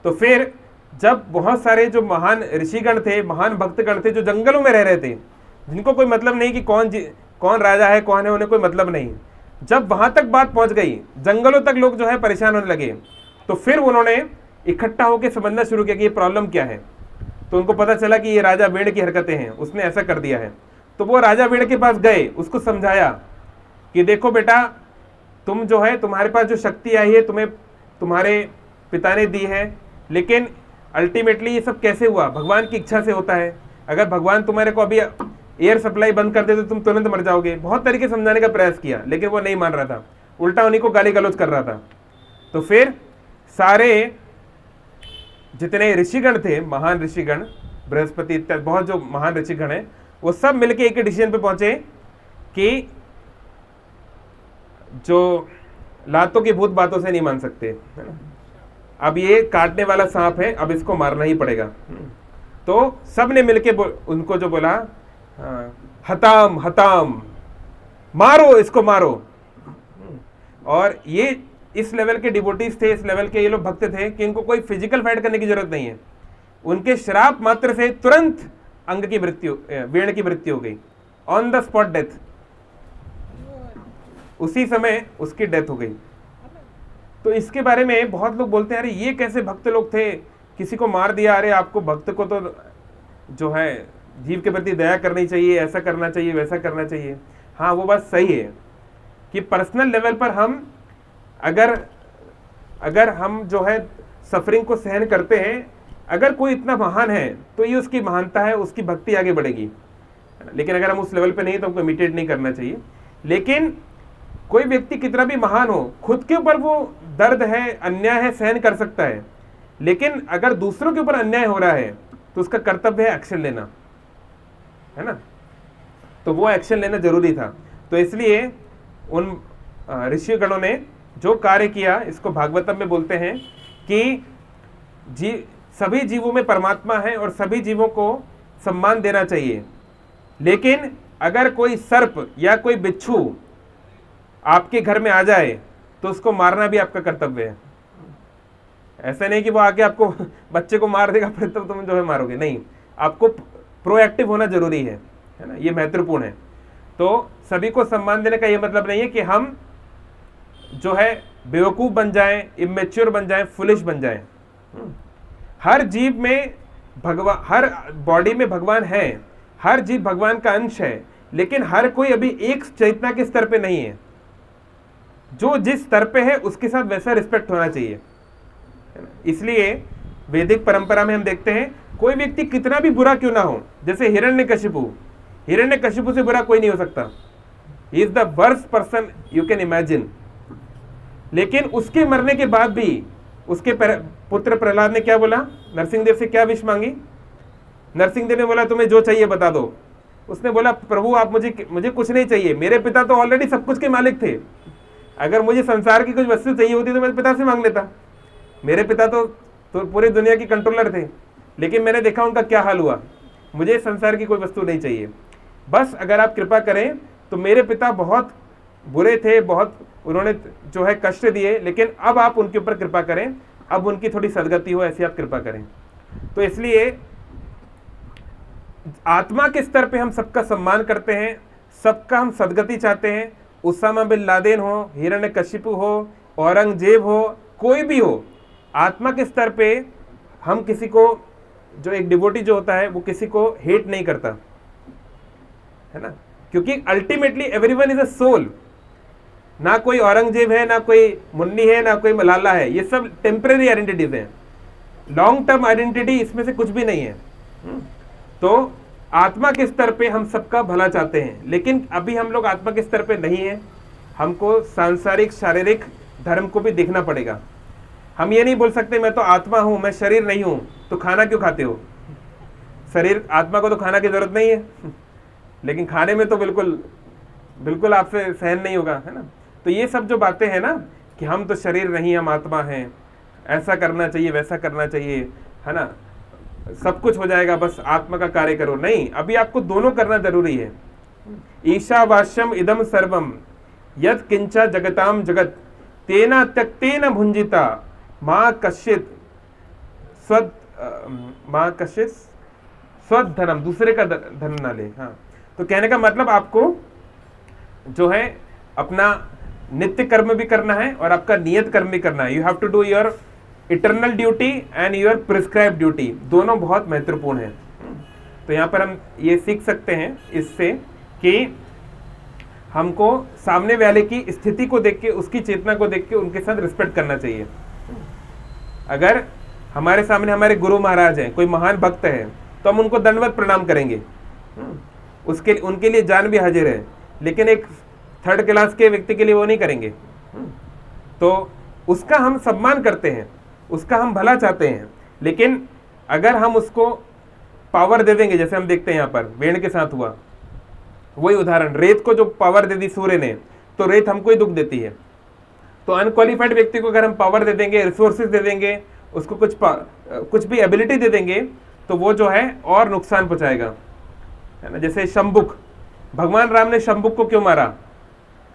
तो फिर जब बहुत सारे जो महान ऋषिगण थे, महान भक्तगण थे, जो जंगलों में रह रहे थे, जिनको कोई मतलब नहीं कि कौन राजा है कौन है, उन्हें कोई मतलब नहीं, जब वहां तक बात पहुंच गई, जंगलों तक लोग जो है परेशान होने लगे, तो फिर उन्होंने इकट्ठा होकर समझना शुरू किया कि ये प्रॉब्लम क्या है। तो उनको पता चला कि ये राजा वेड़ की हरकतें हैं, उसने ऐसा कर दिया है। तो वो राजा वेड़ के पास गए, उसको समझाया कि देखो बेटा, तुम जो है तुम्हारे पास जो शक्ति आई है तुम्हें तुम्हारे पिता ने दी है, लेकिन अल्टीमेटली ये सब कैसे हुआ, भगवान की इच्छा से होता है। अगर भगवान तुम्हारे को अभी एयर सप्लाई बंद कर दे तो तुम तुरंत मर जाओगे। बहुत तरीके से समझाने का प्रयास किया, लेकिन वो नहीं मान रहा था, उल्टा उन्हीं को गाली गलौज कर रहा था। तो फिर सारे जितने ऋषिगण थे, महान ऋषिगण, बृहस्पति इत्यादि बहुत जो महान ऋषिगण हैं, वो सब मिलके एक ही डिसीजन पे पहुंचे कि जो लातों की भूत बातों से नहीं मान सकते, है ना। अब ये काटने वाला सांप है, अब इसको मारना ही पड़ेगा। तो सब ने मिलके उनको जो बोला, हताम हताम, मारो इसको मारो। और ये इस लेवल के डिवोटीज थे, इस लेवल के ये लोग भक्त थे कि इनको कोई फिजिकल फाइट करने की जरूरत नहीं है। उनके श्राप मात्र से तुरंत अंग की मृत्यु, वेण की मृत्यु हो गई, ऑन द स्पॉट डेथ, उसी समय उसकी डेथ हो गई। तो इसके बारे में बहुत लोग बोलते हैं, अरे ये कैसे भक्त लोग थे, किसी को मार दिया। अरे आपको भक्त को तो जो है जीव के प्रति दया करनी चाहिए, ऐसा करना चाहिए, वैसा करना चाहिए। हाँ, वो बात सही है कि पर्सनल लेवल पर हम अगर हम जो है सफरिंग को सहन करते हैं, अगर कोई इतना महान है तो ये उसकी महानता है, उसकी भक्ति आगे बढ़ेगी। लेकिन अगर हम उस लेवल पे नहीं तो हमको इमिटेट नहीं करना चाहिए। लेकिन कोई व्यक्ति कितना भी महान हो, खुद के ऊपर वो दर्द है, अन्याय है, सहन कर सकता है। लेकिन अगर दूसरों के ऊपर अन्याय हो रहा है तो उसका कर्तव्य है एक्शन लेना, है ना। तो वो एक्शन लेना जरूरी था। तो इसलिए उन ऋषिगणों ने जो कार्य किया, इसको भागवतम में बोलते हैं कि सभी जीवों में परमात्मा है और सभी जीवों को सम्मान देना चाहिए। लेकिन अगर कोई सर्प या कोई बिच्छू आपके घर में आ जाए तो उसको मारना भी आपका कर्तव्य है। ऐसा नहीं कि वो आके आपको बच्चे को मार देगा फिर तो तुम जो है मारोगे, नहीं, आपको प्रोएक्टिव होना जरूरी है ना, ये महत्वपूर्ण है। तो सभी को सम्मान देने का ये मतलब नहीं है कि हम जो है बेवकूफ बन जाएं, इमेच्योर बन जाएं, फुलिश बन जाएं। हर जीव में भगवान, हर बॉडी में भगवान है, हर जीव भगवान का अंश है, लेकिन हर कोई अभी एक चेतना के स्तर पे नहीं है। जो जिस स्तर पे है उसके साथ वैसा रिस्पेक्ट होना चाहिए। इसलिए वैदिक परंपरा में हम देखते हैं कोई व्यक्ति कितना भी बुरा क्यों ना हो, जैसे हिरण्यकशिपु से बुरा कोई नहीं हो सकता, he is the worst person you can imagine. लेकिन उसके मरने के बाद भी उसके पुत्र प्रहलाद ने क्या बोला, नरसिंहदेव से क्या विश मांगी। नरसिंहदेव ने बोला तुम्हें जो चाहिए बता दो। उसने बोला प्रभु आप मुझे कुछ नहीं चाहिए, मेरे पिता तो ऑलरेडी सब कुछ के मालिक थे। अगर मुझे संसार की कुछ वस्तु चाहिए होती तो मैं पिता से मांग लेता। मेरे पिता तो पूरी दुनिया की कंट्रोलर थे, लेकिन मैंने देखा उनका क्या हाल हुआ। मुझे संसार की कोई वस्तु नहीं चाहिए, बस अगर आप कृपा करें तो मेरे पिता बहुत बुरे थे, बहुत उन्होंने जो है कष्ट दिए, लेकिन अब आप उनके ऊपर कृपा करें, अब उनकी थोड़ी सदगति हो, ऐसी आप कृपा करें। तो इसलिए आत्मा के स्तर पे हम सबका सम्मान करते हैं, सबका हम सदगति चाहते हैं। उसामा बिन लादेन हो, हिरण्यकशिपु हो, औरंगजेब हो, कोई भी हो, आत्मा के स्तर पे हम किसी को, जो एक डिवोटी जो होता है वो किसी को हेट नहीं करता, है ना, क्योंकि ultimately everyone is a soul. ना कोई औरंगजेब है, ना कोई मुन्नी है, ना कोई मलाला है, ये सब टेम्परेरी आइडेंटिटीज हैं। लॉन्ग टर्म आइडेंटिटी इसमें से कुछ भी नहीं है। तो आत्मा के स्तर पे हम सबका भला चाहते हैं, लेकिन अभी हम लोग आत्मा के स्तर पे नहीं है। हमको सांसारिक शारीरिक धर्म को भी देखना पड़ेगा। हम ये नहीं बोल सकते मैं तो आत्मा हूं, मैं शरीर नहीं हूं, तो खाना क्यों खाते हो। शरीर, आत्मा को तो खाना की जरूरत नहीं है, लेकिन खाने में तो बिल्कुल आपसे सहन नहीं होगा, है ना। तो ये सब जो बातें हैं ना कि हम तो शरीर नहीं, हम आत्मा हैं, ऐसा करना चाहिए, वैसा करना चाहिए, है ना, सब कुछ हो जाएगा, बस आत्मा का कार्य करो। नहीं, अभी आपको दोनों करना जरूरी है। ईशावास्यम इदम सर्वम यत् किंचा जगताम जगत तेना त्यक्तेन भुंजिता माँ कश्चित स्वधनम, दूसरे का धन ना ले। हाँ, तो कहने का मतलब आपको जो है अपना नित्य कर्म भी करना है और आपका नियत कर्म भी करना है। You have to do your eternal duty and your prescribe duty, दोनों बहुत महत्वपूर्ण है। तो यहाँ पर हम ये सीख सकते हैं इससे कि हमको सामने वाले की स्थिति को देख के, उसकी चेतना को देख के उनके साथ रिस्पेक्ट करना चाहिए। अगर हमारे सामने हमारे गुरु महाराज हैं, कोई महान भक्त है, तो हम उनको दंडवत प्रणाम करेंगे, उसके उनके लिए जान भी हाजिर है, लेकिन एक थर्ड क्लास के व्यक्ति के लिए वो नहीं करेंगे। तो उसका हम सम्मान करते हैं, उसका हम भला चाहते हैं, लेकिन अगर हम उसको पावर दे देंगे, जैसे हम देखते हैं यहाँ पर वेण के साथ हुआ, वही उदाहरण, रेत को जो पावर दे दी सूर्य ने, तो रेत हमको ही दुख देती है। तो अनक्वालिफाइड व्यक्ति को अगर हम पावर दे देंगे, रिसोर्सेज दे देंगे, उसको कुछ भी एबिलिटी दे देंगे, तो वो जो है और नुकसान पहुंचाएगा, है ना। जैसे शंभुक, भगवान राम ने शंभुक को क्यों मारा,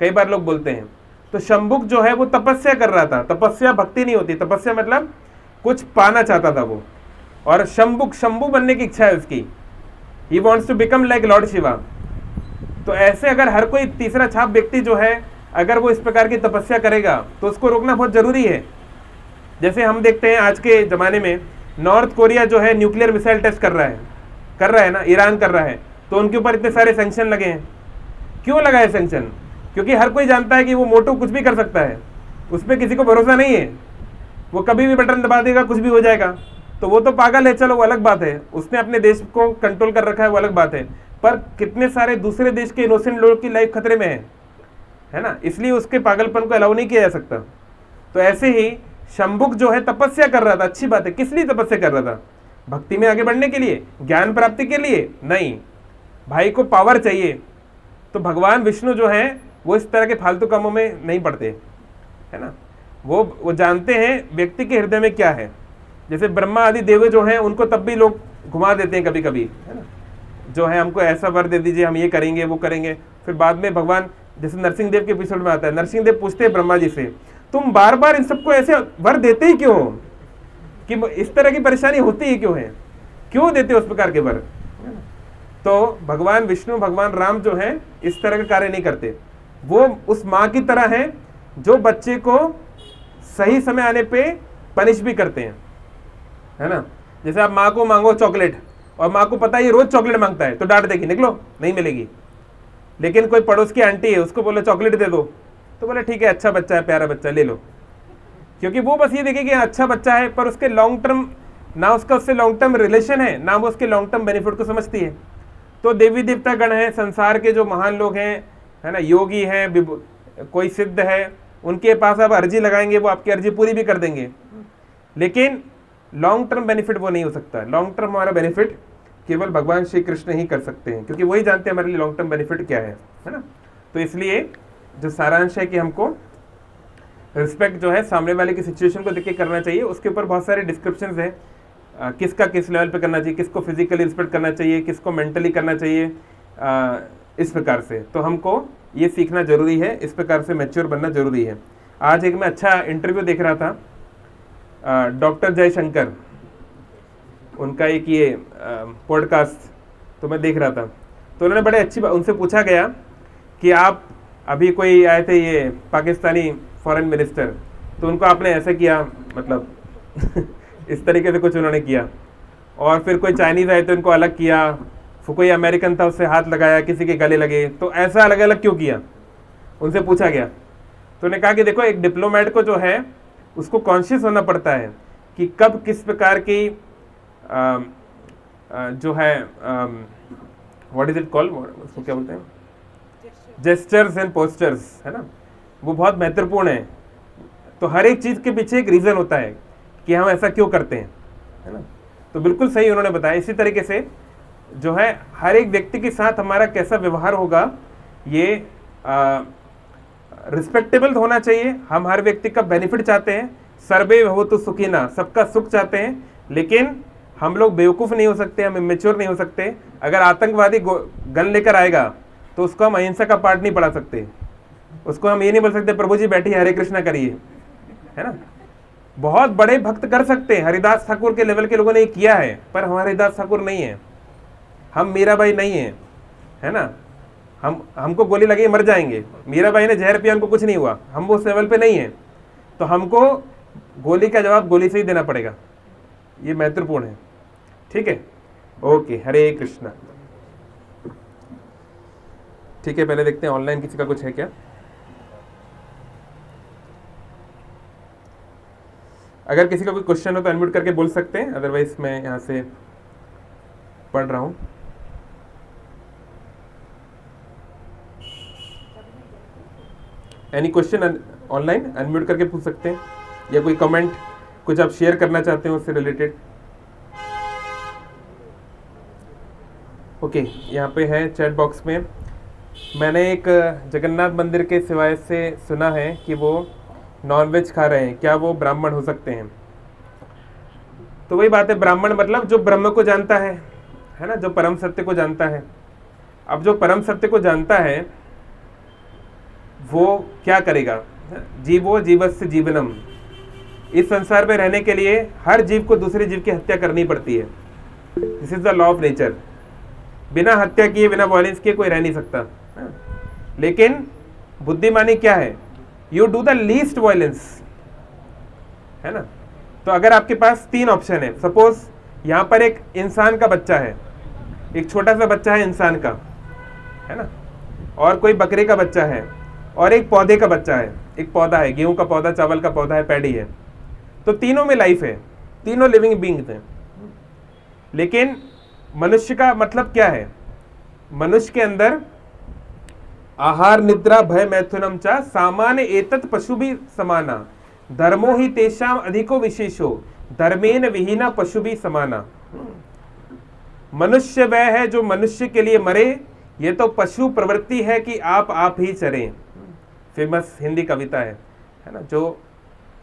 कई बार लोग बोलते हैं। तो शंभुक जो है वो तपस्या कर रहा था, तपस्या भक्ति नहीं होती, तपस्या मतलब कुछ पाना चाहता था वो, और शंभु बनने की इच्छा है उसकी, he wants to become like Lord Shiva. तो ऐसे अगर हर कोई तीसरा छाप व्यक्ति जो है, अगर वो इस प्रकार की तपस्या करेगा, तो उसको रोकना बहुत जरूरी है। जैसे हम देखते हैं आज के जमाने में नॉर्थ कोरिया जो है न्यूक्लियर मिसाइल टेस्ट कर रहा है ना, ईरान कर रहा है, तो उनके ऊपर इतने सारे सैंक्शन लगे हैं। क्यों लगा है सैंक्शन? क्योंकि हर कोई जानता है कि वो मोटू कुछ भी कर सकता है, उस पर किसी को भरोसा नहीं है, वो कभी भी बटन दबा देगा, कुछ भी हो जाएगा। तो वो तो पागल है, चलो वो अलग बात है, उसने अपने देश को कंट्रोल कर रखा है, वो अलग बात है, पर कितने सारे दूसरे देश के इनोसेंट लोगों की लाइफ खतरे में है ना, इसलिए उसके पागलपन को अलाउ नहीं किया जा सकता। तो ऐसे ही शंभुक जो है तपस्या कर रहा था, अच्छी बात है, किस लिए तपस्या कर रहा था? भक्ति में आगे बढ़ने के लिए, ज्ञान प्राप्ति के लिए नहीं, भाई को पावर चाहिए। तो भगवान विष्णु जो है वो इस तरह के फालतू कामों में नहीं पड़ते, है ना। वो जानते हैं व्यक्ति के हृदय में क्या है। जैसे ब्रह्मा आदि देव जो हैं, उनको तब भी लोग घुमा देते हैं कभी कभी, है ना, जो है हमको ऐसा वर दे दीजिए, हम ये करेंगे वो करेंगे। फिर बाद में भगवान, जैसे नरसिंह देव के एपिसोड में आता है, नरसिंह देव पूछते हैं ब्रह्मा जी से, तुम बार बार इन सबको ऐसे वर देते ही क्यों, कि इस तरह की परेशानी होती ही क्यों है, क्यों देते उस प्रकार के वर? तो भगवान विष्णु, भगवान राम जो है इस तरह के कार्य नहीं करते। वो उस माँ की तरह है जो बच्चे को सही समय आने पे पनिश भी करते हैं, है ना। जैसे आप माँ को मांगो चॉकलेट, और माँ को पता है ये रोज चॉकलेट मांगता है, तो डांट देगी, निकलो नहीं मिलेगी। लेकिन कोई पड़ोस की आंटी है, उसको बोलो चॉकलेट दे दो, तो बोले ठीक है, अच्छा बच्चा है, प्यारा बच्चा, ले लो। क्योंकि वो बस ये देखेगी अच्छा बच्चा है, पर उसके लॉन्ग टर्म ना उसका उससे लॉन्ग टर्म रिलेशन है, ना वो उसके लॉन्ग टर्म बेनिफिट को समझती है। तो देवी देवता गण हैं, संसार के जो महान लोग हैं, है ना, योगी हैं, कोई सिद्ध है, उनके पास आप अर्जी लगाएंगे, वो आपकी अर्जी पूरी भी कर देंगे, लेकिन लॉन्ग टर्म बेनिफिट वो नहीं हो सकता। लॉन्ग टर्म हमारा बेनिफिट केवल भगवान श्री कृष्ण ही कर सकते हैं, क्योंकि वही जानते हैं हमारे लिए लॉन्ग टर्म बेनिफिट क्या है ना। तो इसलिए जो सारांश है कि हमको रिस्पेक्ट जो है सामने वाले की सिचुएशन को देख के करना चाहिए। उसके ऊपर बहुत सारे डिस्क्रिप्शंस हैं, किसका किस लेवल पे करना चाहिए, किसको फिजिकली रिस्पेक्ट करना चाहिए, किसको मेंटली करना चाहिए, इस प्रकार से। तो हमको ये सीखना जरूरी है, इस प्रकार से मैच्योर बनना जरूरी है। आज एक मैं अच्छा इंटरव्यू देख रहा था, डॉक्टर जयशंकर, उनका एक ये पॉडकास्ट तो मैं देख रहा था, तो उन्होंने बड़े अच्छी बात, उनसे पूछा गया कि आप अभी कोई आए थे ये पाकिस्तानी फॉरेन मिनिस्टर, तो उनको आपने ऐसा किया, मतलब इस तरीके से कुछ उन्होंने किया, और फिर कोई चाइनीज़ आए तो उनको अलग किया, फिर कोई अमेरिकन था उससे हाथ लगाया, किसी के गले लगे, तो ऐसा अलग अलग क्यों किया, उनसे पूछा गया। तो उन्होंने कहा कि देखो, एक डिप्लोमेट को जो है उसको कॉन्शियस होना पड़ता है कि कब किस प्रकार की जो है व्हाट इज इट कॉल्ड, उसको क्या बोलते हैं, जेस्चर्स एंड पोस्चर्स, है ना, वो बहुत महत्वपूर्ण है। तो हर एक चीज़ के पीछे एक रीज़न होता है कि हम ऐसा क्यों करते हैं, है ना। तो बिल्कुल सही उन्होंने बताया। इसी तरीके से जो है हर एक व्यक्ति के साथ हमारा कैसा व्यवहार होगा, ये रिस्पेक्टेबल होना चाहिए। हम हर व्यक्ति का बेनिफिट चाहते हैं, सर्वे भवतु सुखिना, सबका सुख चाहते हैं, लेकिन हम लोग बेवकूफ़ नहीं हो सकते, हम इमेच्योर नहीं हो सकते। अगर आतंकवादी गन लेकर आएगा तो उसको हम अहिंसा का पाठ नहीं पढ़ा सकते, उसको हम ये नहीं बोल सकते प्रभु जी बैठिए हरे कृष्णा करिए, है ना। बहुत बड़े भक्त कर सकते हैं, हरिदास ठाकुर के लेवल के लोगों ने किया है, पर हमारे हरिदास ठाकुर नहीं है, हम मीराबाई नहीं है, है ना। हमको गोली लगी मर जाएंगे, मीराबाई ने जहर पिया, उनको कुछ नहीं हुआ, हम वो उस लेवल पे नहीं है। तो हमको गोली का जवाब गोली से ही देना पड़ेगा, ये महत्वपूर्ण है। ठीक है, ओके, हरे कृष्णा। ठीक है, पहले देखते हैं ऑनलाइन किसी का कुछ है क्या। अगर किसी का कोई क्वेश्चन हो तो अनम्यूट करके बोल सकते हैं, अदरवाइज मैं यहाँ से पढ़ रहा हूँ। एनी क्वेश्चन ऑनलाइन अनम्यूट करके पूछ सकते हैं, या कोई कमेंट कुछ आप शेयर करना चाहते हो उससे रिलेटेड। ओके, यहाँ पे है चैट बॉक्स में, मैंने एक जगन्नाथ मंदिर के सिवाय से सुना है कि वो नॉनवेज खा रहे हैं, क्या वो ब्राह्मण हो सकते हैं? तो वही बात है, ब्राह्मण मतलब जो ब्रह्म को जानता है ना, जो परम सत्य को जानता है। अब जो परम सत्य को जानता है वो क्या करेगा? जीवो जीवस्य जीवनम, इस संसार में रहने के लिए हर जीव को दूसरे जीव की हत्या करनी पड़ती है। This is the law of nature. बिना हत्या किए, बिना वायलेंस किए कोई रह नहीं सकता। लेकिन बुद्धिमानी क्या है? You do the least violence, है ना। तो अगर आपके पास 3 ऑप्शन है, सपोज यहाँ पर एक इंसान का बच्चा है, एक छोटा सा बच्चा है इंसान का, है ना, और कोई बकरे का बच्चा है, और एक पौधे का बच्चा है। एक पौधा है, गेहूं का पौधा, चावल का पौधा है, पैडी है। तो तीनों में लाइफ है, तीनों लिविंग बीइंग्स हैं। लेकिन मनुष्य का मतलब क्या है? मनुष्य के अंदर आहार निद्रा भय मैथुनम चा सामान्य एतत् पशु भी समाना, धर्मो ही तेषाम अधिको विशेषो, धर्मेन विहीना पशु भी समाना। मनुष्य वह है जो मनुष्य के लिए मरे, ये तो पशु प्रवृत्ति है कि आप ही चरें। फेमस हिंदी कविता है ना, जो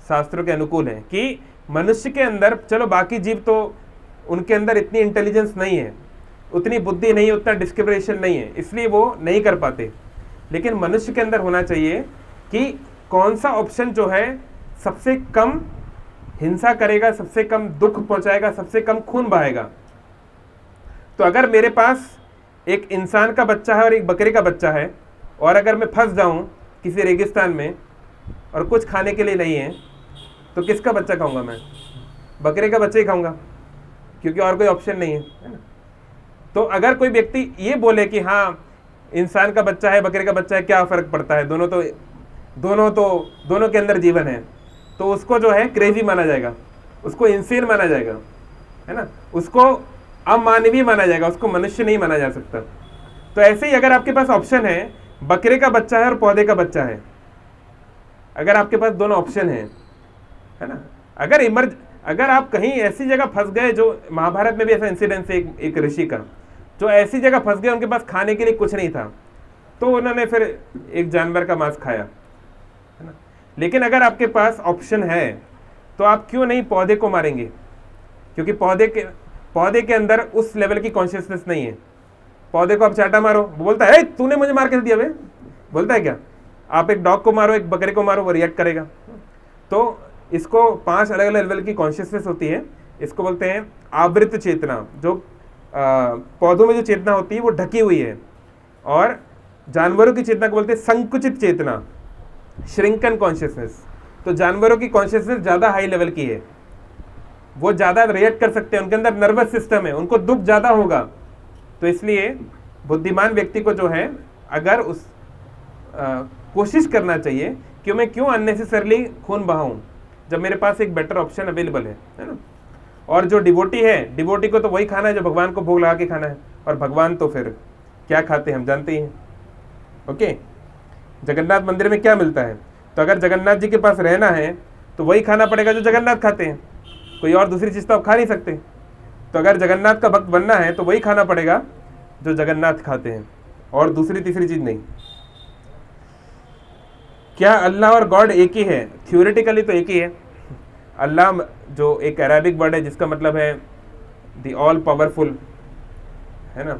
शास्त्रों के अनुकूल है कि मनुष्य के अंदर, चलो बाकी जीव तो उनके अंदर इतनी इंटेलिजेंस नहीं है, उतनी बुद्धि नहीं है, उतना डिस्क्रिमिनेशन नहीं है, इसलिए वो नहीं कर पाते। लेकिन मनुष्य के अंदर होना चाहिए कि कौन सा ऑप्शन जो है सबसे कम हिंसा करेगा, सबसे कम दुख पहुंचाएगा, सबसे कम खून बहाएगा। तो अगर मेरे पास एक इंसान का बच्चा है और एक बकरे का बच्चा है, और अगर मैं फंस जाऊं किसी रेगिस्तान में और कुछ खाने के लिए नहीं है, तो किसका बच्चा खाऊंगा मैं? बकरे का बच्चा ही खाऊंगा, क्योंकि और कोई ऑप्शन नहीं है ना। तो अगर कोई व्यक्ति ये बोले कि हाँ इंसान का बच्चा है, बकरे का बच्चा है, क्या फर्क पड़ता है, दोनों के अंदर जीवन है, तो उसको जो है क्रेजी माना जाएगा, उसको इंसेन माना जाएगा, है ना, उसको अमानवीय माना जाएगा, उसको मनुष्य नहीं माना जा सकता। तो ऐसे ही अगर आपके पास ऑप्शन है, बकरे का बच्चा है और पौधे का बच्चा है, अगर आपके पास दोनों ऑप्शन है ना, अगर आप कहीं ऐसी जगह फंस गए, जो महाभारत में भी ऐसा इंसिडेंस है, एक ऋषि का, जो ऐसी जगह फंस गए, उनके पास खाने के लिए कुछ नहीं था, तो उन्होंने फिर एक जानवर का मांस खाया, है ना। लेकिन अगर आपके पास ऑप्शन है, तो आप क्यों नहीं पौधे को मारेंगे? क्योंकि पौधे के अंदर उस लेवल की कॉन्शियसनेस नहीं है। पौधे को आप चाटा मारो, वो बोलता है तूने मुझे मार कैसे दिया बे? बोलता है क्या? आप एक डॉग को मारो, एक बकरे को मारो, वो रिएक्ट करेगा। तो इसको 5 अलग अलग लेवल की कॉन्शियसनेस होती है। इसको बोलते हैं आवृत चेतना। जो पौधों में जो चेतना होती है वो ढकी हुई है, और जानवरों की चेतना को बोलते हैं संकुचित चेतना, श्रिंकन कॉन्शियसनेस। तो जानवरों की कॉन्शियसनेस ज़्यादा हाई लेवल की है, वो ज़्यादा रिएक्ट कर सकते हैं, उनके अंदर नर्वस सिस्टम है, उनको दुख ज़्यादा होगा। तो इसलिए बुद्धिमान व्यक्ति को जो है, अगर कोशिश करना चाहिए कि मैं क्यों अननेसेसरली खून बहाऊं, जब मेरे पास एक बेटर ऑप्शन अवेलेबल है ना। और जो डिवोटी है, डिवोटी को तो वही खाना है जो भगवान को भोग लगा के खाना है, और भगवान तो फिर क्या खाते हैं हम जानते ही हैं। ओके, जगन्नाथ मंदिर में क्या मिलता है? तो अगर जगन्नाथ जी के पास रहना है तो वही खाना पड़ेगा जो जगन्नाथ खाते हैं, कोई और दूसरी चीज़ तो आप खा नहीं सकते। तो अगर जगन्नाथ का भक्त बनना है तो वही खाना पड़ेगा जो जगन्नाथ खाते हैं, और दूसरी तीसरी चीज़ नहीं। क्या अल्लाह और गॉड एक ही है? थ्योरेटिकली तो एक ही है। अल्लाह जो एक अरेबिक वर्ड है जिसका मतलब है द ऑल पावरफुल, है ना।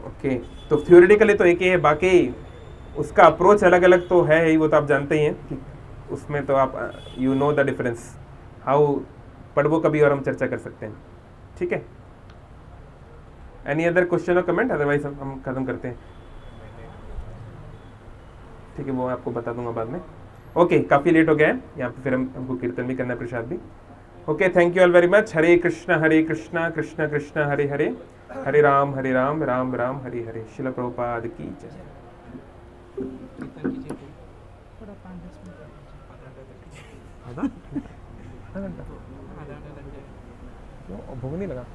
ओके, तो थ्योरेटिकली तो एक ही है, बाकी उसका अप्रोच अलग अलग तो है ही, वो तो आप जानते ही हैं कि उसमें तो आप you know the difference how, पर वो कभी और हम चर्चा कर सकते हैं। ठीक है, एनी अदर क्वेश्चन और कमेंट? अदरवाइज हम खत्म करते हैं। ठीक है, वो आपको बता दूंगा बाद में। ओके, काफ़ी लेट हो गया है यहाँ पे, फिर हमको कीर्तन भी करना है, प्रसाद भी। Okay, thank you all very much. Hare Krishna Krishna Krishna Hare Hare, Hare Ram Ram Ram Hare Hare. Srila Prabhupada की जय। क्यों भूख नहीं लगा?